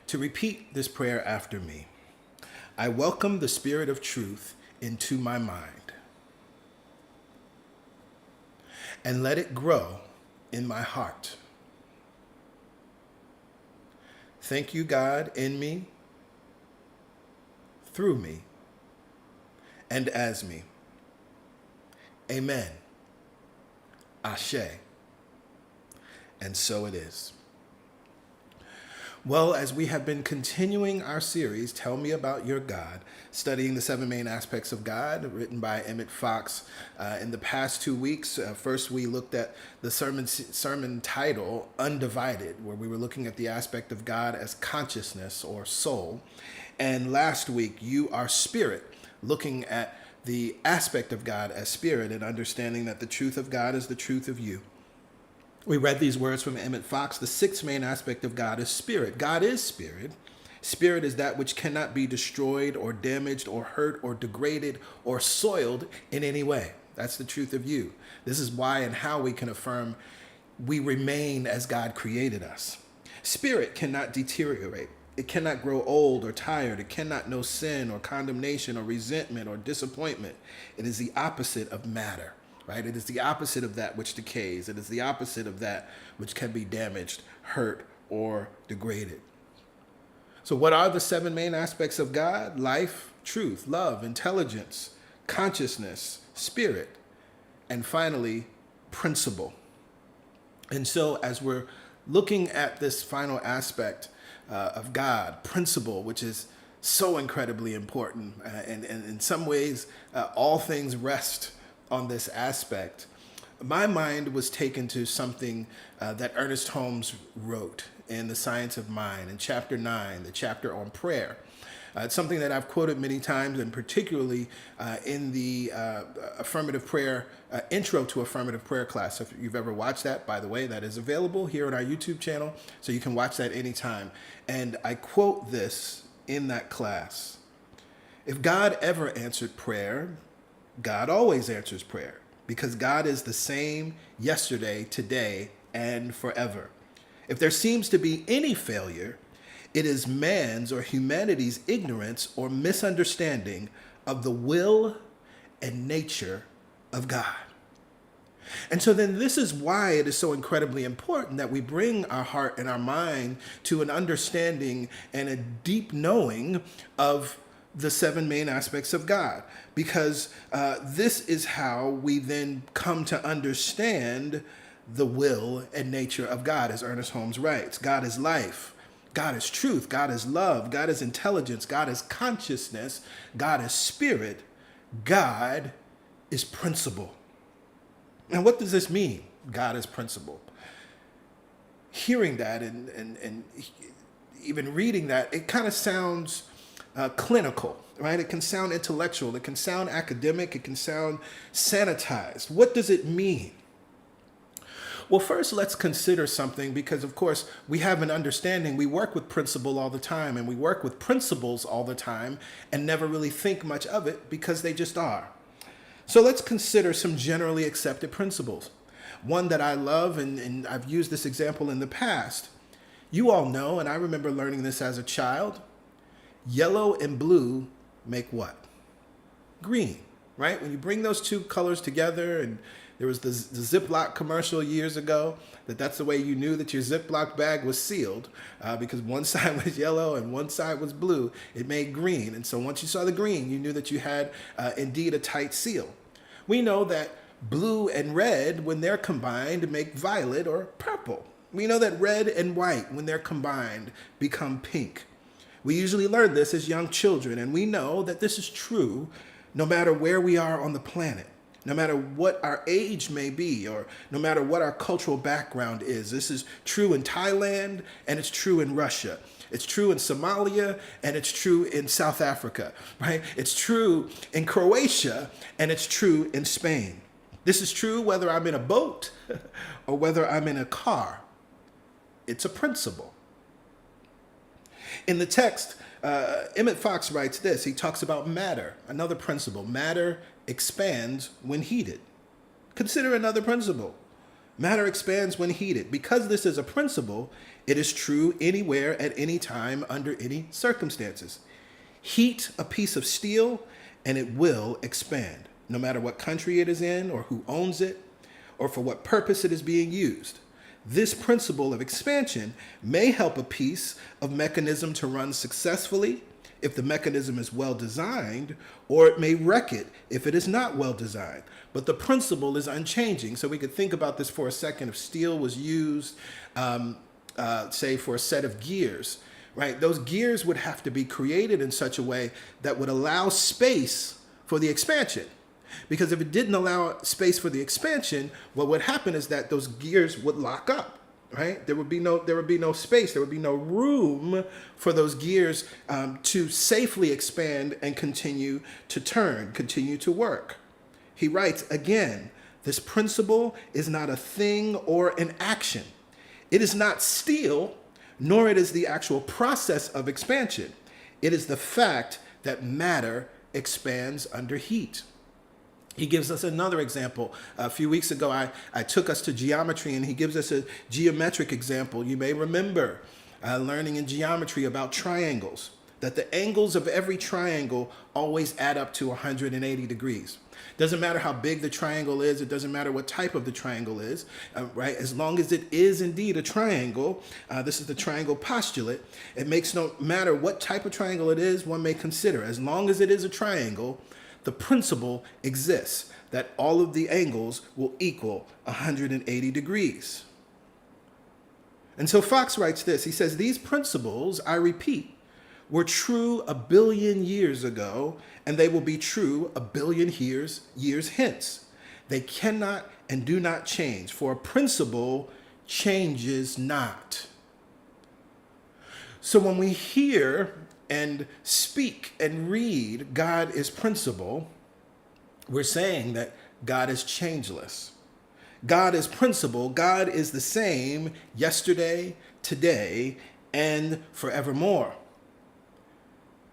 to repeat this prayer after me. I welcome the Spirit of truth into my mind and let it grow in my heart. Thank you, God, in me, through me, and as me. Amen. Ashe. And so it is. Well, as we have been continuing our series, Tell Me About Your God, studying the 7 main aspects of God, written by Emmett Fox. In the past 2 weeks, first we looked at the sermon title, Undivided, where we were looking at the aspect of God as consciousness or soul. And last week, You Are Spirit, looking at the aspect of God as spirit and understanding that the truth of God is the truth of you. We read these words from Emmett Fox. The 6th main aspect of God is spirit. God is spirit. Spirit is that which cannot be destroyed or damaged or hurt or degraded or soiled in any way. That's the truth of you. This is why and how we can affirm we remain as God created us. Spirit cannot deteriorate. It cannot grow old or tired. It cannot know sin or condemnation or resentment or disappointment. It is the opposite of matter. Right? It is the opposite of that which decays. It is the opposite of that which can be damaged, hurt, or degraded. So what are the 7 main aspects of God? Life, truth, love, intelligence, consciousness, spirit, and finally, principle. And so as we're looking at this final aspect of God, principle, which is so incredibly important, and in some ways, all things rest on this aspect, my mind was taken to something that Ernest Holmes wrote in The Science of Mind in chapter 9, the chapter on prayer. It's something that I've quoted many times, and particularly in the affirmative prayer, intro to affirmative prayer class. If you've ever watched that, by the way, that is available here on our YouTube channel, so you can watch that anytime. And I quote this in that class. If God ever answered prayer, God always answers prayer, because God is the same yesterday, today, and forever. If there seems to be any failure, it is man's or humanity's ignorance or misunderstanding of the will and nature of God. And so then this is why it is so incredibly important that we bring our heart and our mind to an understanding and a deep knowing of the 7 main aspects of God, because this is how we then come to understand the will and nature of God, as Ernest Holmes writes. God is life. God is truth. God is love. God is intelligence. God is consciousness. God is spirit. God is principle. Now, what does this mean? God is principle. Hearing that and even reading that, it kind of sounds clinical, right? It can sound intellectual. It can sound academic. It can sound sanitized. What does it mean? Well, first, let's consider something, because, of course, we have an understanding. We work with principle all the time, and we work with principles all the time and never really think much of it because they just are. So let's consider some generally accepted principles. One that I love, and I've used this example in the past. You all know, and I remember learning this as a child, yellow and blue make what? Green, right? When you bring those two colors together, and there was the Ziploc commercial years ago, that's the way you knew that your Ziploc bag was sealed, because one side was yellow and one side was blue. It made green. And so once you saw the green, you knew that you had indeed a tight seal. We know that blue and red, when they're combined, make violet or purple. We know that red and white, when they're combined, become pink. We usually learn this as young children, and we know that this is true no matter where we are on the planet, no matter what our age may be, or no matter what our cultural background is. This is true in Thailand, and it's true in Russia. It's true in Somalia, and it's true in South Africa, right? It's true in Croatia, and it's true in Spain. This is true whether I'm in a boat or whether I'm in a car. It's a principle. In the text, Emmett Fox writes this. He talks about matter, another principle. Matter expands when heated. Consider another principle. Matter expands when heated. Because this is a principle, it is true anywhere at any time under any circumstances. Heat a piece of steel and it will expand, no matter what country it is in or who owns it or for what purpose it is being used. This principle of expansion may help a piece of mechanism to run successfully if the mechanism is well designed, or it may wreck it if it is not well designed. But the principle is unchanging. So we could think about this for a second. If steel was used, say, for a set of gears, right? Those gears would have to be created in such a way that would allow space for the expansion. Because if it didn't allow space for the expansion, what would happen is that those gears would lock up, right? There would be no space. There would be no room for those gears to safely expand and continue to turn, continue to work. He writes, again, this principle is not a thing or an action. It is not steel, nor it is the actual process of expansion. It is the fact that matter expands under heat. He gives us another example. A few weeks ago, I took us to geometry, and he gives us a geometric example. You may remember learning in geometry about triangles, that the angles of every triangle always add up to 180 degrees. Doesn't matter how big the triangle is. It doesn't matter what type of the triangle is, right? As long as it is indeed a triangle, this is the triangle postulate. It makes no matter what type of triangle it is, one may consider. As long as it is a triangle, the principle exists that all of the angles will equal 180 degrees. And so Fox writes this. He says, these principles, I repeat, were true 1 billion years ago, and they will be true 1 billion years hence. They cannot and do not change, for a principle changes not. So when we hear and speak and read God is principle, we're saying that God is changeless. God is principle. God is the same yesterday, today, and forevermore.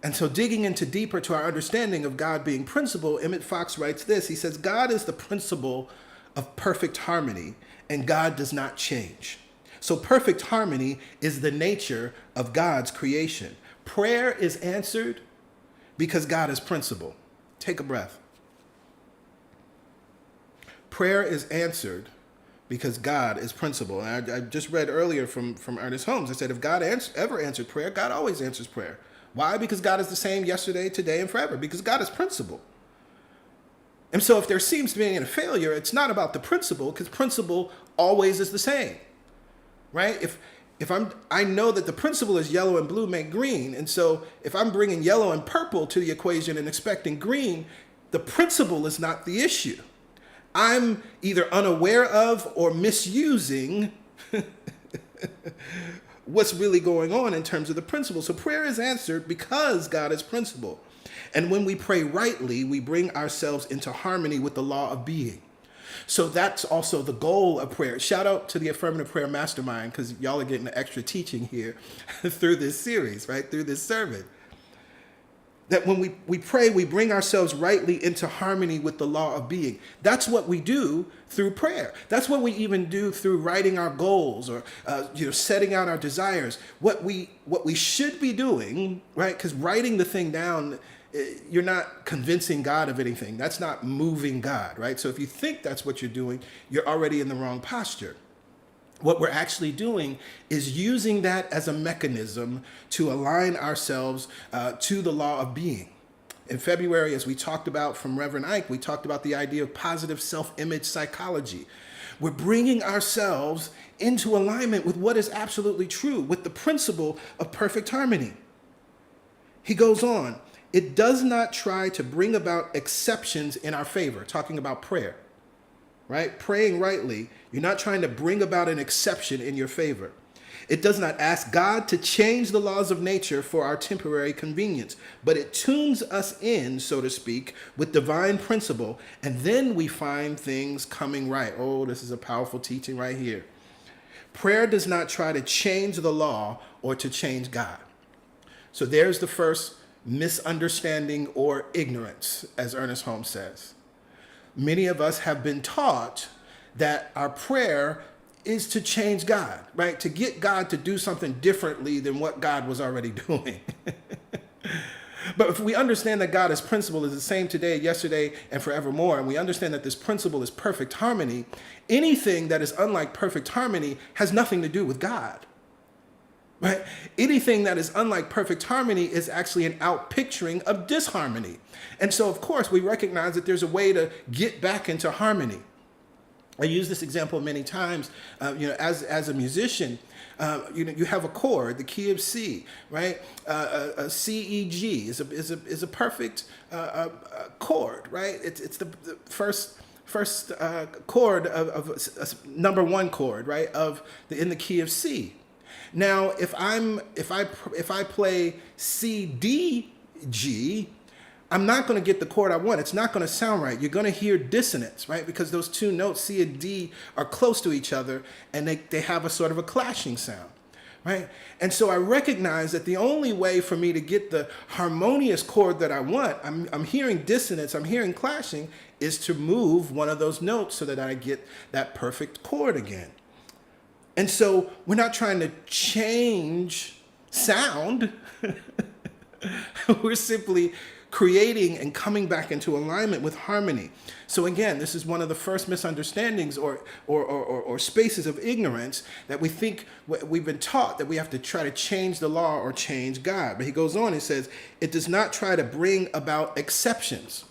And so digging into deeper to our understanding of God being principle, Emmett Fox writes this. He says, God is the principle of perfect harmony, and God does not change. So perfect harmony is the nature of God's creation. Prayer is answered because God is principle. Take a breath. Prayer is answered because God is principle. And I just read earlier from Ernest Holmes. I said, if God ever answered prayer, God always answers prayer. Why? Because God is the same yesterday, today, and forever. Because God is principle. And so if there seems to be a failure, it's not about the principle, because principle always is the same, right? I know that the principle is yellow and blue make green. And so if I'm bringing yellow and purple to the equation and expecting green, the principle is not the issue. I'm either unaware of or misusing what's really going on in terms of the principle. So prayer is answered because God is principle. And when we pray rightly, we bring ourselves into harmony with the law of being. So that's also the goal of prayer. Shout out to the Affirmative Prayer Mastermind, because y'all are getting the extra teaching here through this series, right? Through this sermon. That when we pray, we bring ourselves rightly into harmony with the law of being. That's what we do through prayer. That's what we even do through writing our goals or setting out our desires. What we should be doing, right? Because writing the thing down, you're not convincing God of anything. That's not moving God, right? So if you think that's what you're doing, you're already in the wrong posture. What we're actually doing is using that as a mechanism to align ourselves to the law of being. In February, as we talked about from Reverend Ike, we talked about the idea of positive self-image psychology. We're bringing ourselves into alignment with what is absolutely true, with the principle of perfect harmony. He goes on, it does not try to bring about exceptions in our favor, talking about prayer, right? Praying rightly, you're not trying to bring about an exception in your favor. It does not ask God to change the laws of nature for our temporary convenience, but it tunes us in, so to speak, with divine principle, and then we find things coming right. Oh, this is a powerful teaching right here. Prayer does not try to change the law or to change God. So there's the first misunderstanding or ignorance, as Ernest Holmes says. Many of us have been taught that our prayer is to change God, right? To get God to do something differently than what God was already doing. But if we understand that God is principle is the same today, yesterday, and forevermore, and we understand that this principle is perfect harmony, anything that is unlike perfect harmony has nothing to do with God. Right? Anything that is unlike perfect harmony is actually an outpicturing of disharmony. And so, of course, we recognize that there's a way to get back into harmony. I use this example many times, as a musician. You have a chord, the key of C, right? A C, E, G is a perfect chord, right? It's the first chord of number one chord, right? In the key of C. Now, if I play C, D, G, I'm not going to get the chord I want. It's not going to sound right. You're going to hear dissonance, right? Because those two notes, C and D, are close to each other, and they have a sort of a clashing sound, right? And so I recognize that the only way for me to get the harmonious chord that I want, I'm hearing dissonance, I'm hearing clashing, is to move one of those notes so that I get that perfect chord again. And so we're not trying to change sound. We're simply creating and coming back into alignment with harmony. So again, this is one of the first misunderstandings or spaces of ignorance that we think we've been taught that we have to try to change the law or change God. But he goes on, he says, it does not try to bring about exceptions.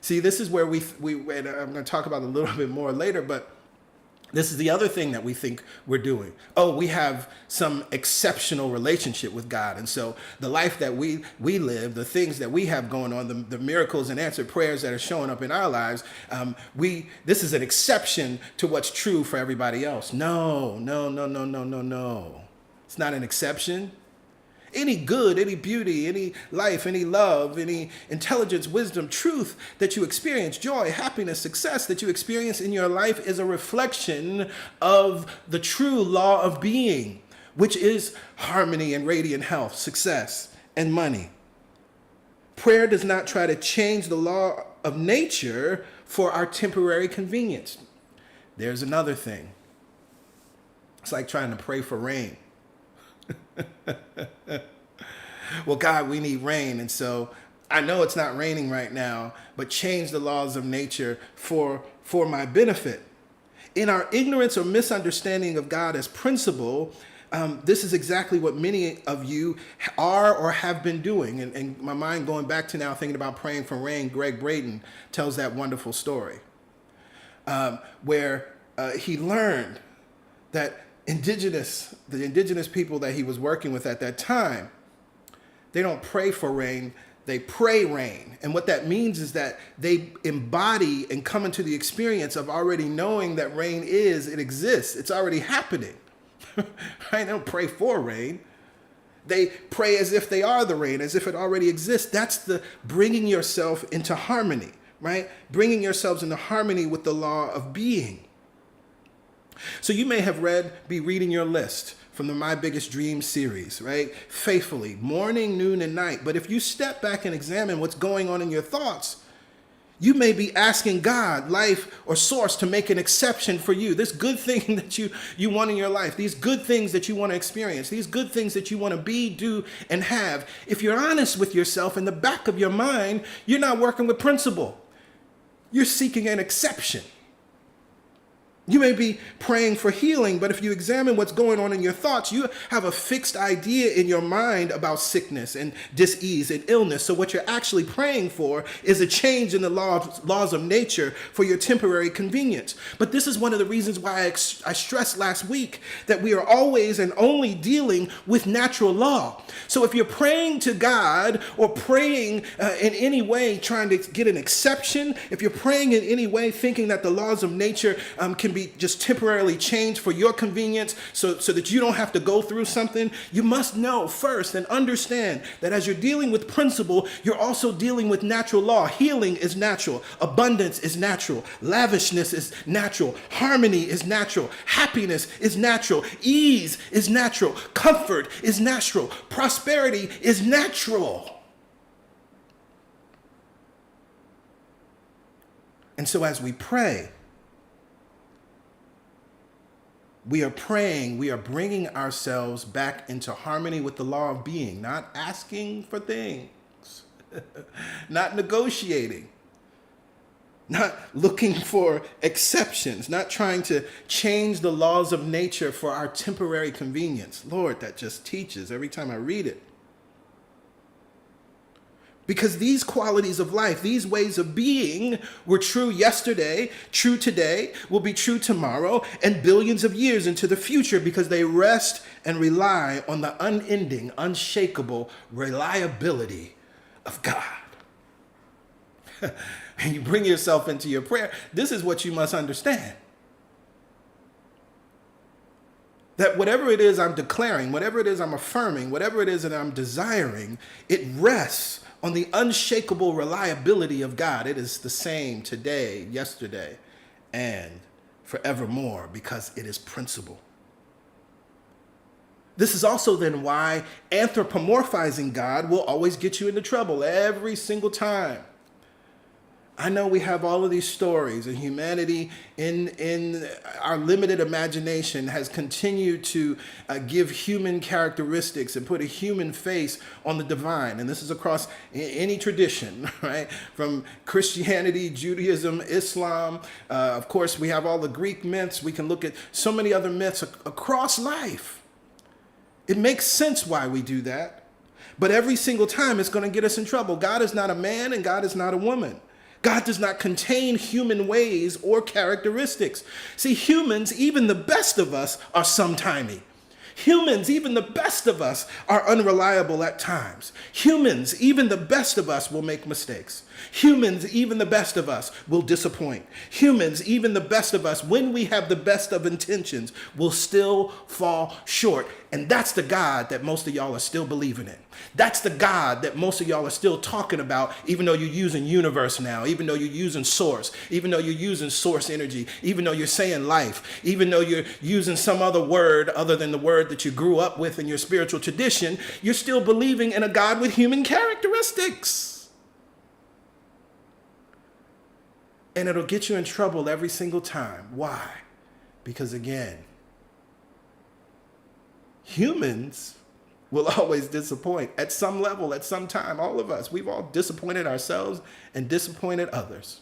See, this is where and I'm going to talk about it a little bit more later, but this is the other thing that we think we're doing. Oh, we have some exceptional relationship with God. And so the life that we live, the things that we have going on, the miracles and answered prayers that are showing up in our lives, this is an exception to what's true for everybody else. No. It's not an exception. Any good, any beauty, any life, any love, any intelligence, wisdom, truth that you experience, joy, happiness, success that you experience in your life is a reflection of the true law of being, which is harmony and radiant health, success, and money. Prayer does not try to change the law of nature for our temporary convenience. There's another thing. It's like trying to pray for rain. Well, God, we need rain. And so I know it's not raining right now, but change the laws of nature for my benefit. In our ignorance or misunderstanding of God as principle, this is exactly what many of you are or have been doing. And my mind going back to now thinking about praying for rain, Greg Braden tells that wonderful story where he learned that the indigenous people that he was working with at that time, they don't pray for rain, they pray rain. And what that means is that they embody and come into the experience of already knowing that rain it exists. It's already happening. Right? They don't pray for rain. They pray as if they are the rain, as if it already exists. That's the bringing yourself into harmony, right? Bringing yourselves into harmony with the law of being. So you may have be reading your list from the My Biggest Dream series, right? Faithfully, morning, noon, and night. But if you step back and examine what's going on in your thoughts, you may be asking God, life, or source to make an exception for you. This good thing that you want in your life, these good things that you want to experience, these good things that you want to be, do, and have. If you're honest with yourself, in the back of your mind, you're not working with principle. You're seeking an exception. You may be praying for healing, but if you examine what's going on in your thoughts, you have a fixed idea in your mind about sickness and dis-ease and illness. So what you're actually praying for is a change in the laws of nature for your temporary convenience. But this is one of the reasons why I stressed last week that we are always and only dealing with natural law. So if you're praying to God or praying in any way trying to get an exception, if you're praying in any way thinking that the laws of nature can be just temporarily changed for your convenience so that you don't have to go through something, you must know first and understand that as you're dealing with principle, you're also dealing with natural law. Healing is natural. Abundance is natural. Lavishness is natural. Harmony is natural. Happiness is natural. Ease is natural. Comfort is natural. Prosperity is natural. And so as we pray, we are praying, we are bringing ourselves back into harmony with the law of being, not asking for things, not negotiating, not looking for exceptions, not trying to change the laws of nature for our temporary convenience. Lord, that just teaches every time I read it. Because these qualities of life, these ways of being were true yesterday, true today, will be true tomorrow, and billions of years into the future because they rest and rely on the unending, unshakable reliability of God. And you bring yourself into your prayer, this is what you must understand. That whatever it is I'm declaring, whatever it is I'm affirming, whatever it is that I'm desiring, it rests on the unshakable reliability of God. It is the same today, yesterday, and forevermore because it is principle. This is also then why anthropomorphizing God will always get you into trouble every single time. I know we have all of these stories, and humanity in our limited imagination has continued to give human characteristics and put a human face on the divine. And this is across any tradition, right? From Christianity, Judaism, Islam. Of course, we have all the Greek myths. We can look at so many other myths across life. It makes sense why we do that. But every single time it's going to get us in trouble. God is not a man and God is not a woman. God does not contain human ways or characteristics. See, humans, even the best of us, are sometimey. Humans, even the best of us, are unreliable at times. Humans, even the best of us, will make mistakes. Humans, even the best of us, will disappoint. Humans, even the best of us, when we have the best of intentions, will still fall short. And that's the God that most of y'all are still believing in. That's the God that most of y'all are still talking about, even though you're using universe now, even though you're using source, even though you're using source energy, even though you're saying life, even though you're using some other word other than the word that you grew up with in your spiritual tradition, you're still believing in a God with human characteristics. And it'll get you in trouble every single time. Why? Because again, humans will always disappoint at some level, at some time. All of us, we've all disappointed ourselves and disappointed others.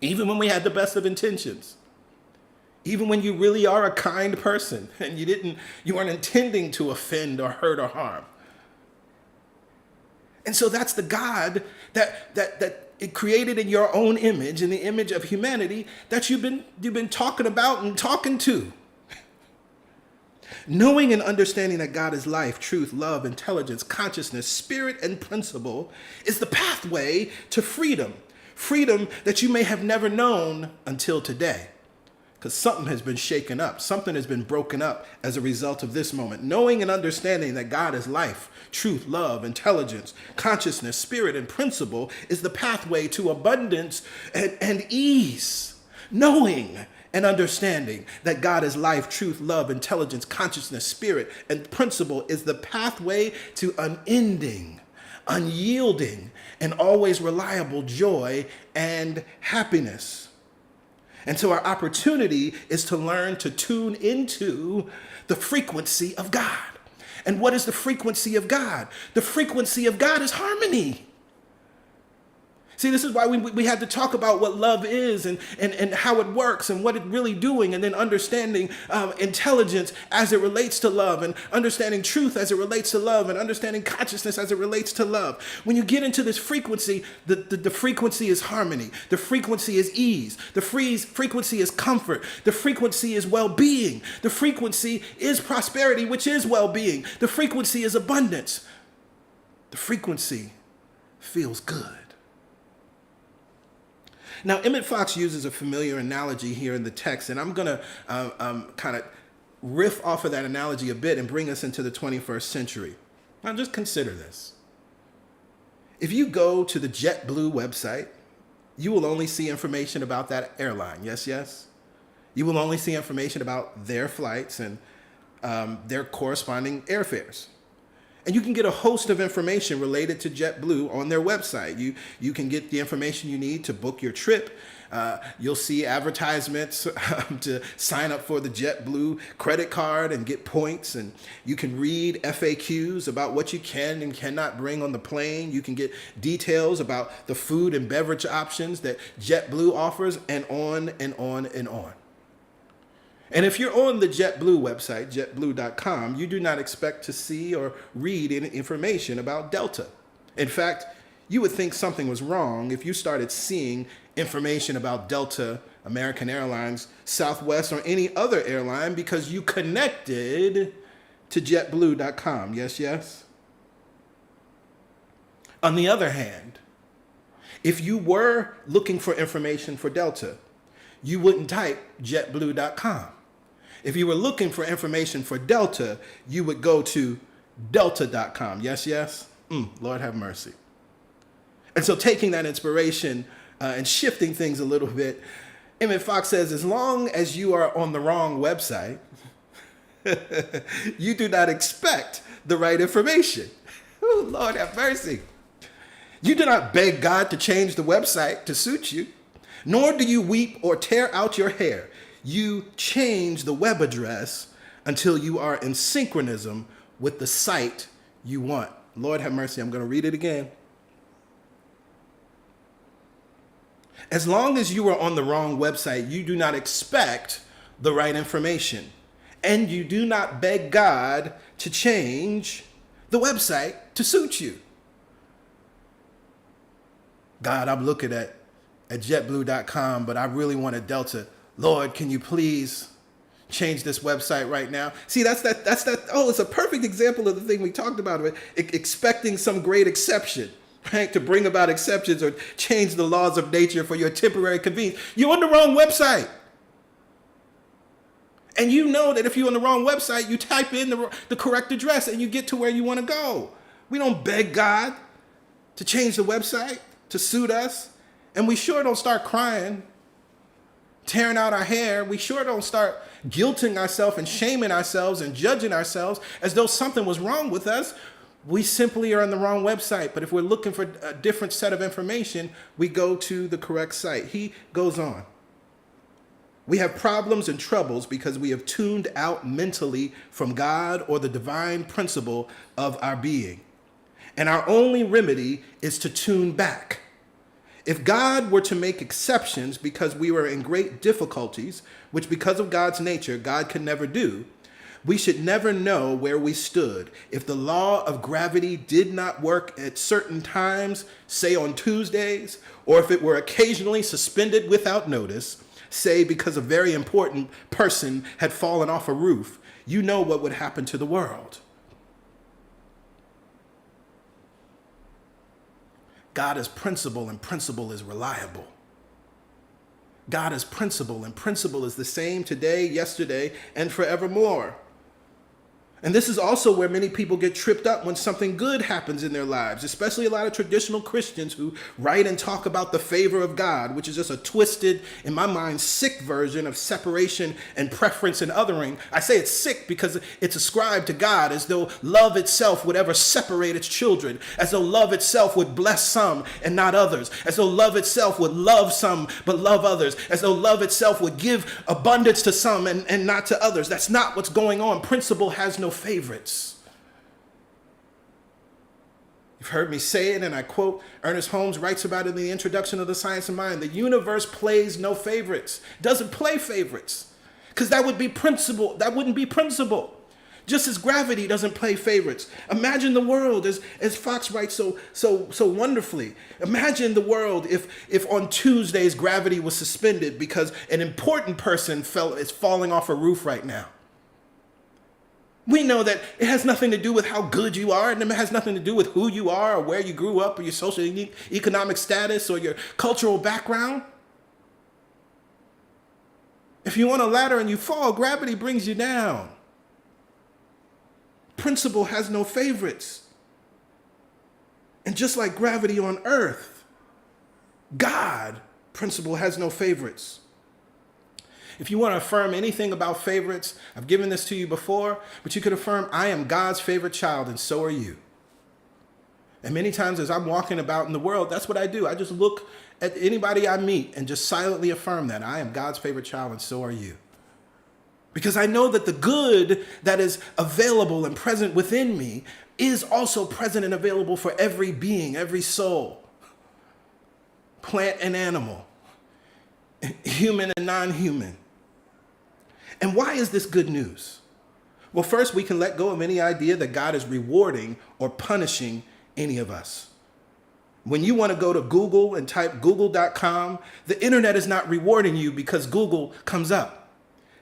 Even when we had the best of intentions. Even when you really are a kind person and you weren't intending to offend or hurt or harm. And so that's the God that it created in your own image, in the image of humanity, that you've been talking about and talking to. Knowing and understanding that God is life, truth, love, intelligence, consciousness, spirit, and principle is the pathway to freedom. Freedom that you may have never known until today. Because something has been shaken up. Something has been broken up as a result of this moment. Knowing and understanding that God is life, truth, love, intelligence, consciousness, spirit, and principle is the pathway to abundance and ease. Knowing and understanding that God is life, truth, love, intelligence, consciousness, spirit, and principle is the pathway to unending, unyielding, and always reliable joy and happiness. And so our opportunity is to learn to tune into the frequency of God. And what is the frequency of God? The frequency of God is harmony. See, this is why we had to talk about what love is and how it works and what it's really doing, and then understanding intelligence as it relates to love, and understanding truth as it relates to love, and understanding consciousness as it relates to love. When you get into this frequency, the frequency is harmony. The frequency is ease. The frequency is comfort. The frequency is well-being. The frequency is prosperity, which is well-being. The frequency is abundance. The frequency feels good. Now, Emmett Fox uses a familiar analogy here in the text, and I'm going to kind of riff off of that analogy a bit and bring us into the 21st century. Now, just consider this. If you go to the JetBlue website, you will only see information about that airline. Yes, yes? You will only see information about their flights and their corresponding airfares. And you can get a host of information related to JetBlue on their website. You can get the information you need to book your trip. You'll see advertisements to sign up for the JetBlue credit card and get points. And you can read FAQs about what you can and cannot bring on the plane. You can get details about the food and beverage options that JetBlue offers, and on and on and on. And if you're on the JetBlue website, jetblue.com, you do not expect to see or read any information about Delta. In fact, you would think something was wrong if you started seeing information about Delta, American Airlines, Southwest, or any other airline because you connected to jetblue.com. Yes, yes? On the other hand, if you were looking for information for Delta, you wouldn't type jetblue.com. If you were looking for information for Delta, you would go to delta.com. Yes, yes? Lord have mercy. And so taking that inspiration and shifting things a little bit, Emmett Fox says, as long as you are on the wrong website, you do not expect the right information. Ooh, Lord have mercy. You do not beg God to change the website to suit you, nor do you weep or tear out your hair. You change the web address until you are in synchronism with the site you want. Lord have mercy. I'm going to read it again. As long as you are on the wrong website, you do not expect the right information. And you do not beg God to change the website to suit you. God, I'm looking at jetblue.com, but I really want a Delta. Lord, can you please change this website right now? See, that's that. Oh, it's a perfect example of the thing we talked about, expecting some great exception, right? To bring about exceptions or change the laws of nature for your temporary convenience. You're on the wrong website. And you know that if you're on the wrong website, you type in the correct address and you get to where you want to go. We don't beg God to change the website to suit us. And we sure don't start crying, tearing out our hair. We sure don't start guilting ourselves and shaming ourselves and judging ourselves as though something was wrong with us. We simply are on the wrong website. But if we're looking for a different set of information, we go to the correct site. He goes on. We have problems and troubles because we have tuned out mentally from God or the divine principle of our being. And our only remedy is to tune back. If God were to make exceptions because we were in great difficulties, which because of God's nature, God can never do, we should never know where we stood. If the law of gravity did not work at certain times, say on Tuesdays, or if it were occasionally suspended without notice, say because a very important person had fallen off a roof, you know what would happen to the world. God is principle, and principle is reliable. God is principle, and principle is the same today, yesterday, and forevermore. And this is also where many people get tripped up when something good happens in their lives, especially a lot of traditional Christians who write and talk about the favor of God, which is just a twisted, in my mind, sick version of separation and preference and othering. I say it's sick because it's ascribed to God as though love itself would ever separate its children, as though love itself would bless some and not others, as though love itself would love some but love others, as though love itself would give abundance to some and not to others. That's not what's going on. Principle has no favorites. You've heard me say it, and I quote, Ernest Holmes writes about it in the introduction of The Science of Mind. The universe plays no favorites, doesn't play favorites, because that would be principle. That wouldn't be principle. Just as gravity doesn't play favorites. Imagine the world, as Fox writes so wonderfully. Imagine the world if on Tuesdays gravity was suspended because an important person is falling off a roof right now. We know that it has nothing to do with how good you are, and it has nothing to do with who you are or where you grew up or your social economic status or your cultural background. If you're on a ladder and you fall, gravity brings you down. Principle has no favorites. And just like gravity on earth, God, principle, has no favorites. If you want to affirm anything about favorites, I've given this to you before, but you could affirm, I am God's favorite child, and so are you. And many times as I'm walking about in the world, that's what I do. I just look at anybody I meet and just silently affirm that I am God's favorite child, and so are you. Because I know that the good that is available and present within me is also present and available for every being, every soul, plant and animal, human and non-human. And why is this good news? Well, first, we can let go of any idea that God is rewarding or punishing any of us. When you want to go to Google and type google.com, the internet is not rewarding you because Google comes up.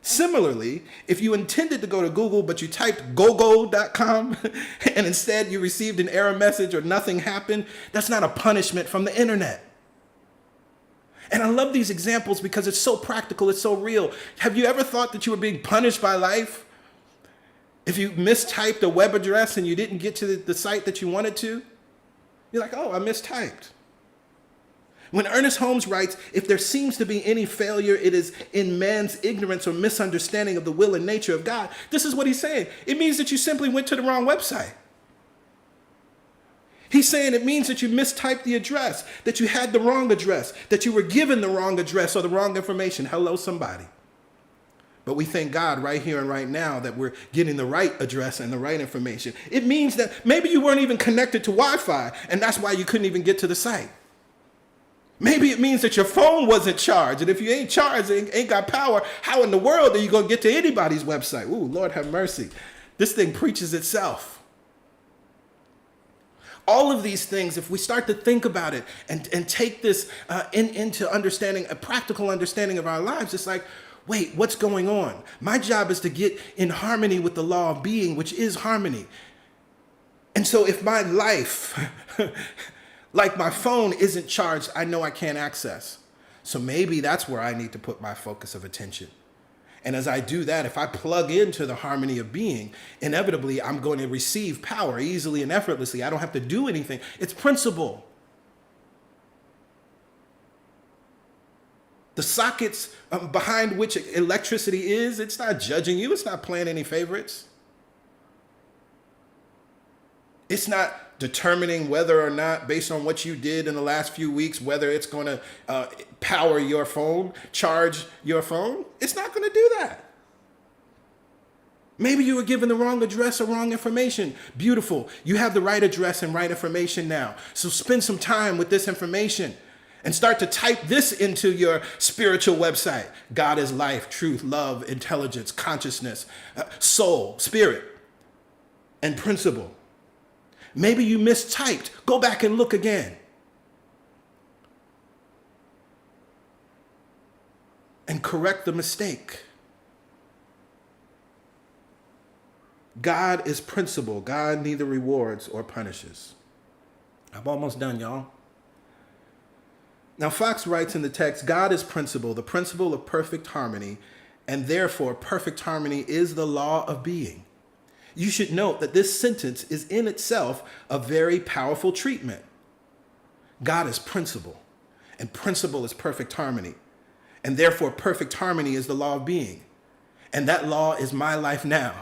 Similarly, if you intended to go to Google, but you typed gogo.com and instead you received an error message or nothing happened, that's not a punishment from the internet. And I love these examples because it's so practical, it's so real. Have you ever thought that you were being punished by life? If you mistyped a web address and you didn't get to the site that you wanted to, you're like, oh, I mistyped. When Ernest Holmes writes, if there seems to be any failure, it is in man's ignorance or misunderstanding of the will and nature of God. This is what he's saying. It means that you simply went to the wrong website. He's saying it means that you mistyped the address, that you had the wrong address, that you were given the wrong address or the wrong information. Hello, somebody. But we thank God right here and right now that we're getting the right address and the right information. It means that maybe you weren't even connected to Wi-Fi, and that's why you couldn't even get to the site. Maybe it means that your phone wasn't charged, and if you ain't charged, ain't got power, how in the world are you going to get to anybody's website? Ooh, Lord have mercy. This thing preaches itself. All of these things, if we start to think about it and take this into understanding, a practical understanding of our lives, it's like, wait, what's going on? My job is to get in harmony with the law of being, which is harmony. And so if my life, like my phone, isn't charged, I know I can't access. So maybe that's where I need to put my focus of attention. And as I do that, if I plug into the harmony of being, inevitably I'm going to receive power easily and effortlessly. I don't have to do anything. It's principle. The sockets behind which electricity is, it's not judging you. It's not playing any favorites. It's not determining whether or not, based on what you did in the last few weeks, whether it's going to power your phone, charge your phone. It's not going to do that. Maybe you were given the wrong address or wrong information. Beautiful. You have the right address and right information now. So spend some time with this information and start to type this into your spiritual website. God is life, truth, love, intelligence, consciousness, soul, spirit, and principle. Maybe you mistyped. Go back and look again. And correct the mistake. God is principle. God neither rewards or punishes. I'm almost done, y'all. Now, Fox writes in the text, God is principle, the principle of perfect harmony, and therefore perfect harmony is the law of being. You should note that this sentence is in itself a very powerful treatment. God is principle, and principle is perfect harmony, and therefore perfect harmony is the law of being. And that law is my life now.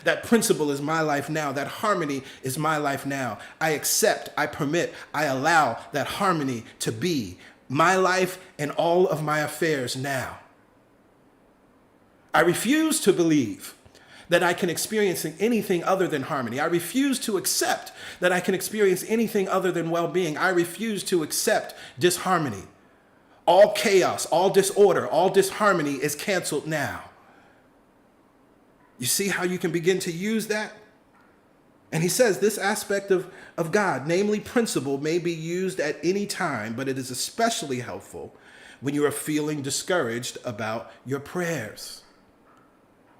That principle is my life now. That harmony is my life now. I accept, I permit, I allow that harmony to be my life and all of my affairs now. I refuse to believe that I can experience anything other than harmony. I refuse to accept that I can experience anything other than well-being. I refuse to accept disharmony. All chaos, all disorder, all disharmony is canceled now. You see how you can begin to use that? And he says this aspect of God, namely principle, may be used at any time, but it is especially helpful when you are feeling discouraged about your prayers.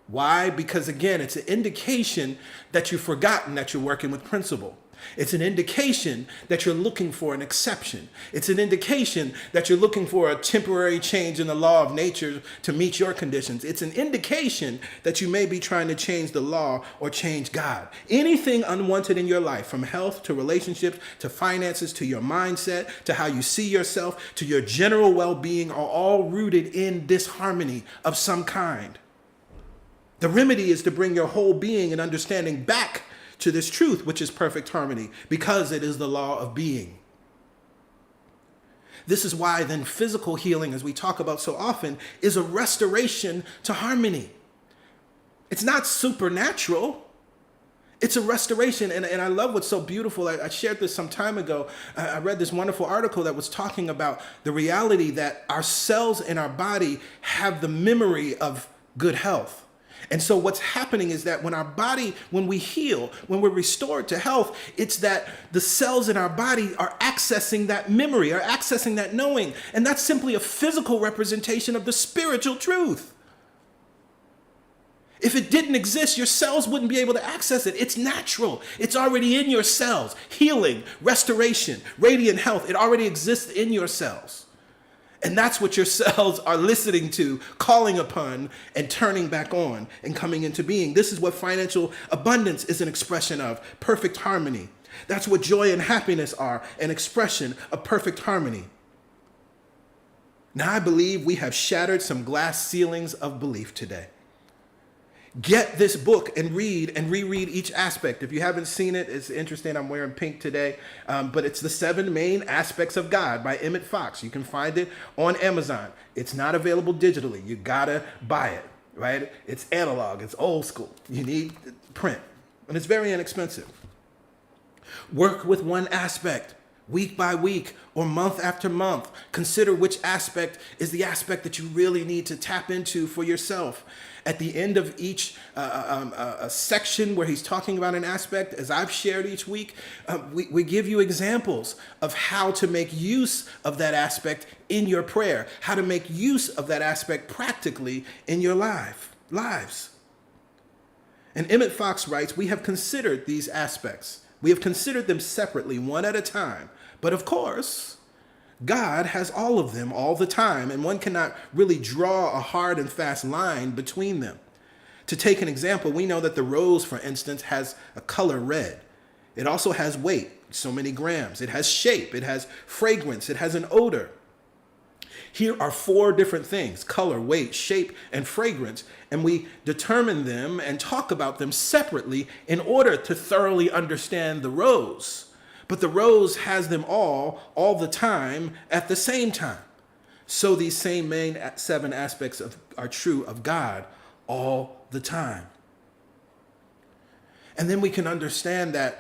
Why? Because again, it's an indication that you've forgotten that you're working with principle. It's an indication that you're looking for an exception. It's an indication that you're looking for a temporary change in the law of nature to meet your conditions. It's an indication that you may be trying to change the law or change God. Anything unwanted in your life, from health to relationships to finances to your mindset to how you see yourself to your general well-being, are all rooted in disharmony of some kind. The remedy is to bring your whole being and understanding back to this truth, which is perfect harmony, because it is the law of being. This is why then physical healing, as we talk about so often, is a restoration to harmony. It's not supernatural. It's a restoration. And I love what's so beautiful. I shared this some time ago. I read this wonderful article that was talking about the reality that our cells in our body have the memory of good health. And so what's happening is that when we heal, when we're restored to health, it's that the cells in our body are accessing that memory, are accessing that knowing. And that's simply a physical representation of the spiritual truth. If it didn't exist, your cells wouldn't be able to access it. It's natural. It's already in your cells. Healing, restoration, radiant health, it already exists in your cells. And that's what your cells are listening to, calling upon, and turning back on and coming into being. This is what financial abundance is an expression of, perfect harmony. That's what joy and happiness are, an expression of perfect harmony. Now I believe we have shattered some glass ceilings of belief today. Get this book and read and reread each aspect. If you haven't seen it, it's interesting. I'm wearing pink today, but it's The 7 Main Aspects of God by Emmett Fox. You can find it on Amazon. It's not available digitally. You gotta buy it, right? It's analog. It's old school. You need print, and it's very inexpensive. Work with one aspect, week by week or month after month. Consider which aspect is the aspect that you really need to tap into for yourself. At the end of each section where he's talking about an aspect, as I've shared each week, we give you examples of how to make use of that aspect in your prayer, how to make use of that aspect practically in your lives. And Emmett Fox writes, we have considered these aspects. We have considered them separately, one at a time. But of course, God has all of them all the time, and one cannot really draw a hard and fast line between them. To take an example, we know that the rose, for instance, has a color red. It also has weight, so many grams. It has shape, it has fragrance, it has an odor. Here are 4 different things: color, weight, shape, and fragrance, and we determine them and talk about them separately in order to thoroughly understand the rose. But the rose has them all the time, at the same time. So these same main 7 aspects are true of God all the time. And then we can understand that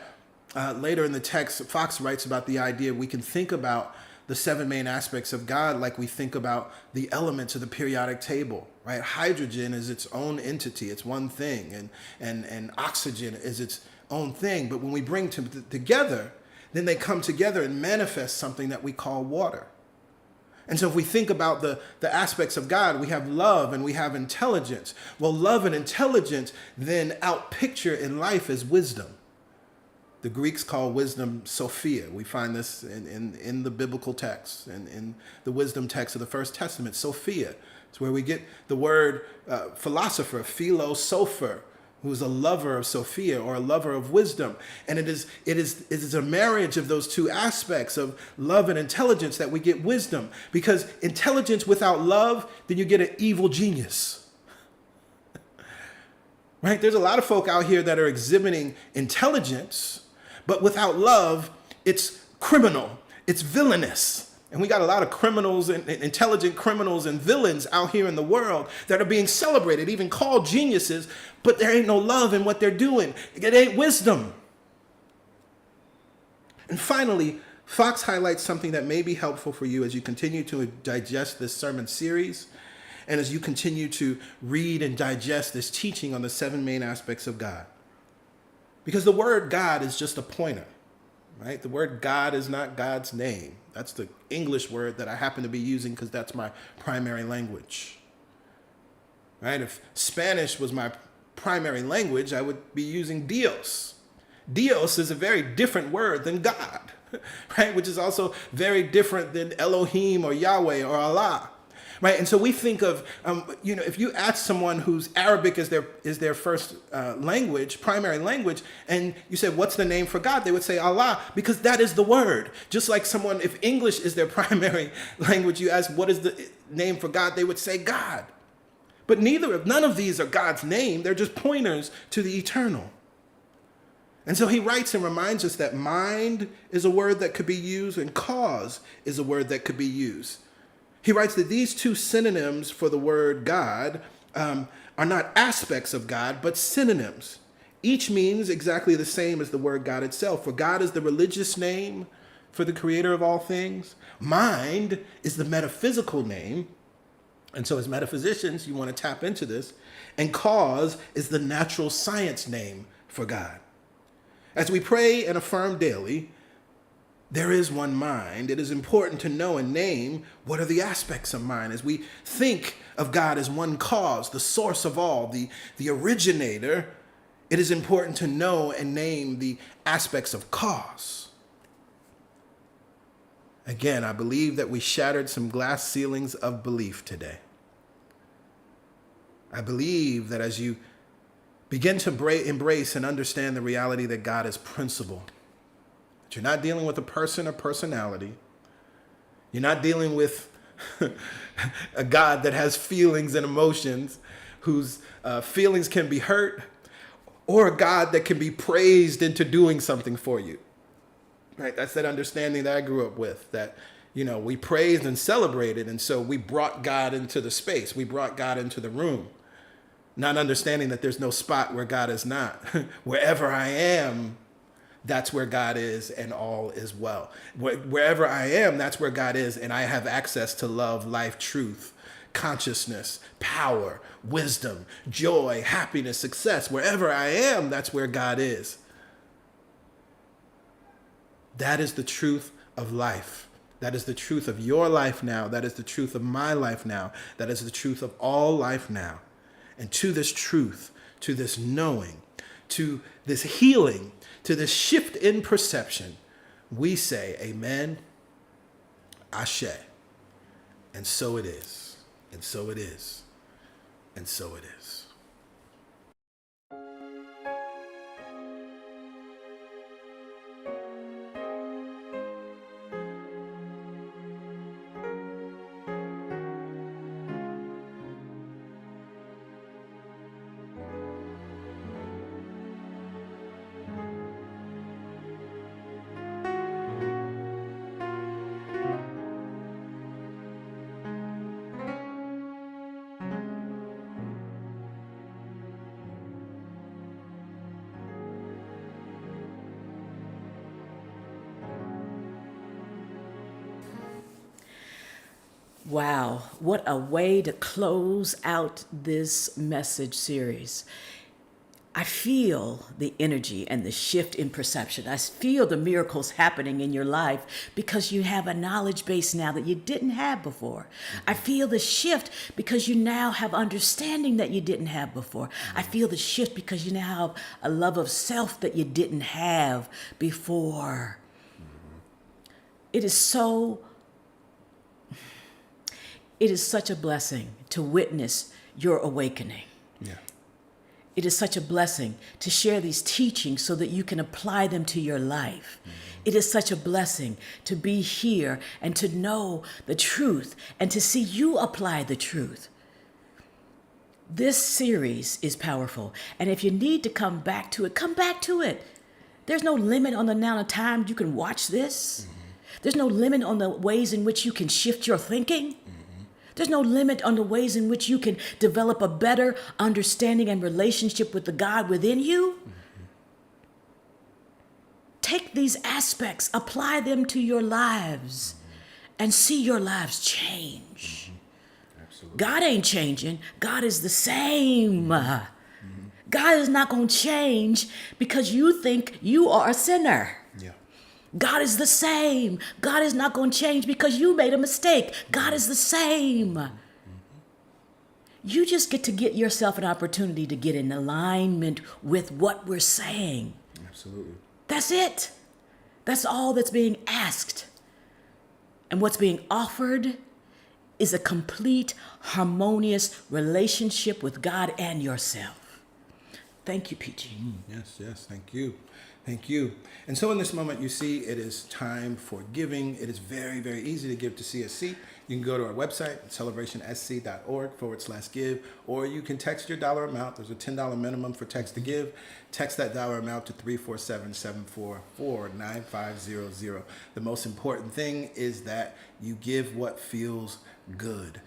later in the text, Fox writes about the idea we can think about the 7 main aspects of God like we think about the elements of the periodic table, right? Hydrogen is its own entity, it's one thing, and oxygen is its own thing. But when we bring them together, then they come together and manifest something that we call water. And so if we think about the aspects of God, we have love and we have intelligence. Well, love and intelligence then outpicture in life as wisdom. The Greeks call wisdom Sophia. We find this in the biblical text, in the wisdom text of the First Testament, Sophia. It's where we get the word philosopher, philosopher, who's a lover of Sophia or a lover of wisdom. And it is a marriage of those 2 aspects of love and intelligence that we get wisdom. Because intelligence without love, then you get an evil genius. Right? There's a lot of folk out here that are exhibiting intelligence, but without love, it's criminal, it's villainous. And we got a lot of criminals and intelligent criminals and villains out here in the world that are being celebrated, even called geniuses, but there ain't no love in what they're doing. It ain't wisdom. And finally, Fox highlights something that may be helpful for you as you continue to digest this sermon series and as you continue to read and digest this teaching on the 7 main aspects of God. Because the word God is just a pointer, right? The word God is not God's name. That's the English word that I happen to be using because that's my primary language, right? If Spanish was my primary language, I would be using Dios. Dios is a very different word than God, right? Which is also very different than Elohim or Yahweh or Allah, right? And so we think of, if you ask someone whose Arabic is their first language, primary language, and you said, what's the name for God? They would say Allah, because that is the word. Just like someone, if English is their primary language, you ask, what is the name for God? They would say God. But none of these are God's name. They're just pointers to the eternal. And so he writes and reminds us that mind is a word that could be used and cause is a word that could be used. He writes that these two synonyms for the word God are not aspects of God, but synonyms. Each means exactly the same as the word God itself. For God is the religious name for the creator of all things. Mind is the metaphysical name. And so as metaphysicians, you want to tap into this. And cause is the natural science name for God. As we pray and affirm daily, there is one mind. It is important to know and name what are the aspects of mind. As we think of God as one cause, the source of all, the originator, it is important to know and name the aspects of cause. Again, I believe that we shattered some glass ceilings of belief today. I believe that as you begin to embrace and understand the reality that God is principle, that you're not dealing with a person or personality. You're not dealing with a God that has feelings and emotions, whose feelings can be hurt, or a God that can be praised into doing something for you. Right? That's that understanding that I grew up with, that, we praised and celebrated, and so we brought God into the space. We brought God into the room. Not understanding that there's no spot where God is not. Wherever I am, that's where God is, and all is well. Wherever I am, that's where God is, and I have access to love, life, truth, consciousness, power, wisdom, joy, happiness, success. Wherever I am, that's where God is. That is the truth of life. That is the truth of your life now. That is the truth of my life now. That is the truth of all life now. And to this truth, to this knowing, to this healing, to this shift in perception, we say amen, ashe. And so it is, and so it is, and so it is. Wow, what a way to close out this message series. I feel the energy and the shift in perception. I feel the miracles happening in your life because you have a knowledge base now that you didn't have before. I feel the shift because you now have understanding that you didn't have before. I feel the shift because you now have a love of self that you didn't have before. It is such a blessing to witness your awakening. Yeah. It is such a blessing to share these teachings so that you can apply them to your life. Mm-hmm. It is such a blessing to be here and to know the truth and to see you apply the truth. This series is powerful. And if you need to come back to it, come back to it. There's no limit on the amount of time you can watch this. Mm-hmm. There's no limit on the ways in which you can shift your thinking. There's no limit on the ways in which you can develop a better understanding and relationship with the God within you. Take these aspects, apply them to your lives, and see your lives change. Absolutely. God ain't changing. God is the same. God is not going to change because you think you are a sinner. Yeah. God is the same. God is not going to change because you made a mistake. God is the same. You just get to get yourself an opportunity to get in alignment with what we're saying. Absolutely. That's it. That's all that's being asked. And what's being offered is a complete, harmonious relationship with God and yourself. Thank you, PG. Yes, thank you. Thank you. And so in this moment, you see, it is time for giving. It is very, very easy to give to CSC. You can go to our website, celebrationsc.org/give, or you can text your dollar amount. There's a $10 minimum for text to give. Text that dollar amount to 347-744-9500. The most important thing is that you give what feels good.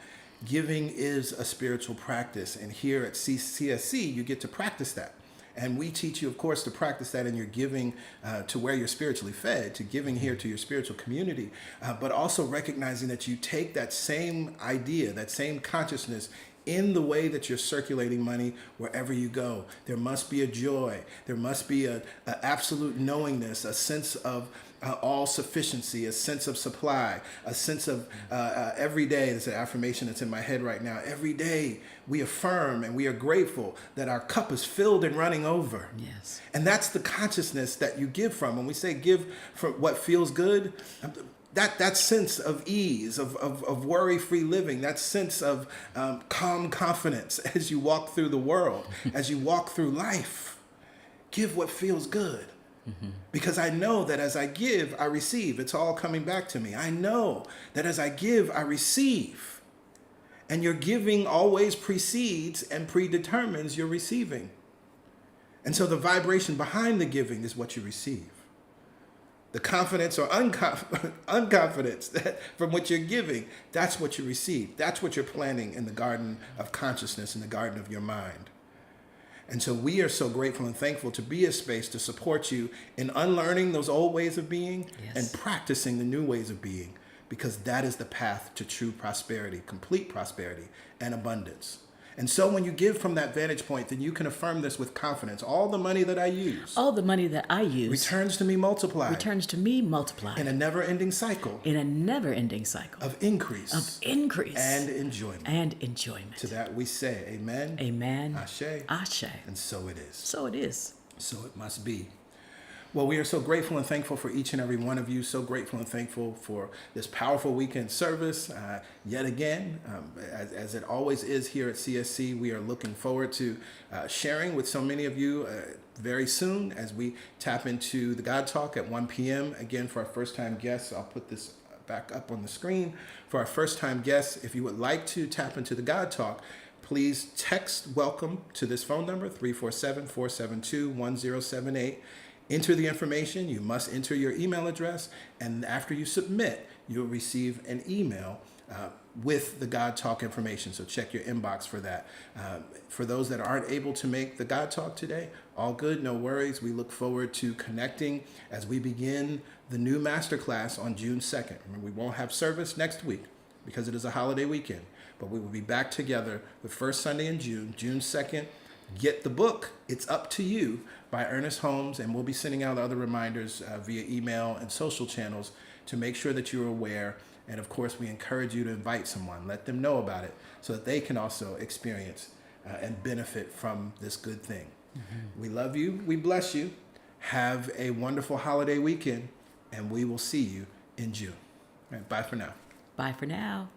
Giving is a spiritual practice, and here at CSC, you get to practice that. And we teach you, of course, to practice that in your giving to where you're spiritually fed, to giving here to your spiritual community, but also recognizing that you take that same idea, that same consciousness in the way that you're circulating money wherever you go. There must be a joy. There must be a absolute knowingness, a sense of all sufficiency, a sense of supply, a sense of every day. There's an affirmation that's in my head right now. Every day we affirm and we are grateful that our cup is filled and running over. Yes. And that's the consciousness that you give from. When we say give from what feels good, that sense of ease, of worry-free living, that sense of calm confidence as you walk through the world, as you walk through life. Give what feels good. Because I know that as I give, I receive. It's all coming back to me. I know that as I give, I receive. And your giving always precedes and predetermines your receiving. And so the vibration behind the giving is what you receive. The confidence or unconfidence that from what you're giving, that's what you receive. That's what you're planting in the garden of consciousness, in the garden of your mind. And so we are so grateful and thankful to be a space to support you in unlearning those old ways of being and practicing the new ways of being, because that is the path to true prosperity, complete prosperity and abundance. And so when you give from that vantage point, then you can affirm this with confidence. All the money that I use. All the money that I use. Returns to me multiplied. Returns to me multiplied. In a never-ending cycle. In a never-ending cycle. Of increase. Of increase. And enjoyment. And enjoyment. To that we say, amen. Amen. Ashe. Ashe. And so it is. So it is. So it must be. Well, we are so grateful and thankful for each and every one of you. So grateful and thankful for this powerful weekend service. Yet again, as it always is here at CSC, we are looking forward to sharing with so many of you very soon as we tap into the God Talk at 1 p.m. Again, for our first-time guests, I'll put this back up on the screen. For our first-time guests, if you would like to tap into the God Talk, please text WELCOME to this phone number, 347-472-1078. Enter the information. You must enter your email address, and after you submit, you'll receive an email with the God Talk information. So check your inbox for that. For those that aren't able to make the God Talk today, all good, no worries. We look forward to connecting as we begin the new masterclass on June 2nd. Remember, we won't have service next week because it is a holiday weekend, but we will be back together the first Sunday in June, June 2nd. Get the book, It's Up to You, by Ernest Holmes, and we'll be sending out other reminders via email and social channels to make sure that you're aware. And of course, we encourage you to invite someone, let them know about it so that they can also experience and benefit from this good thing. We love you. We bless you. Have a wonderful holiday weekend, and we will see you in June. All right, bye for now. Bye for now.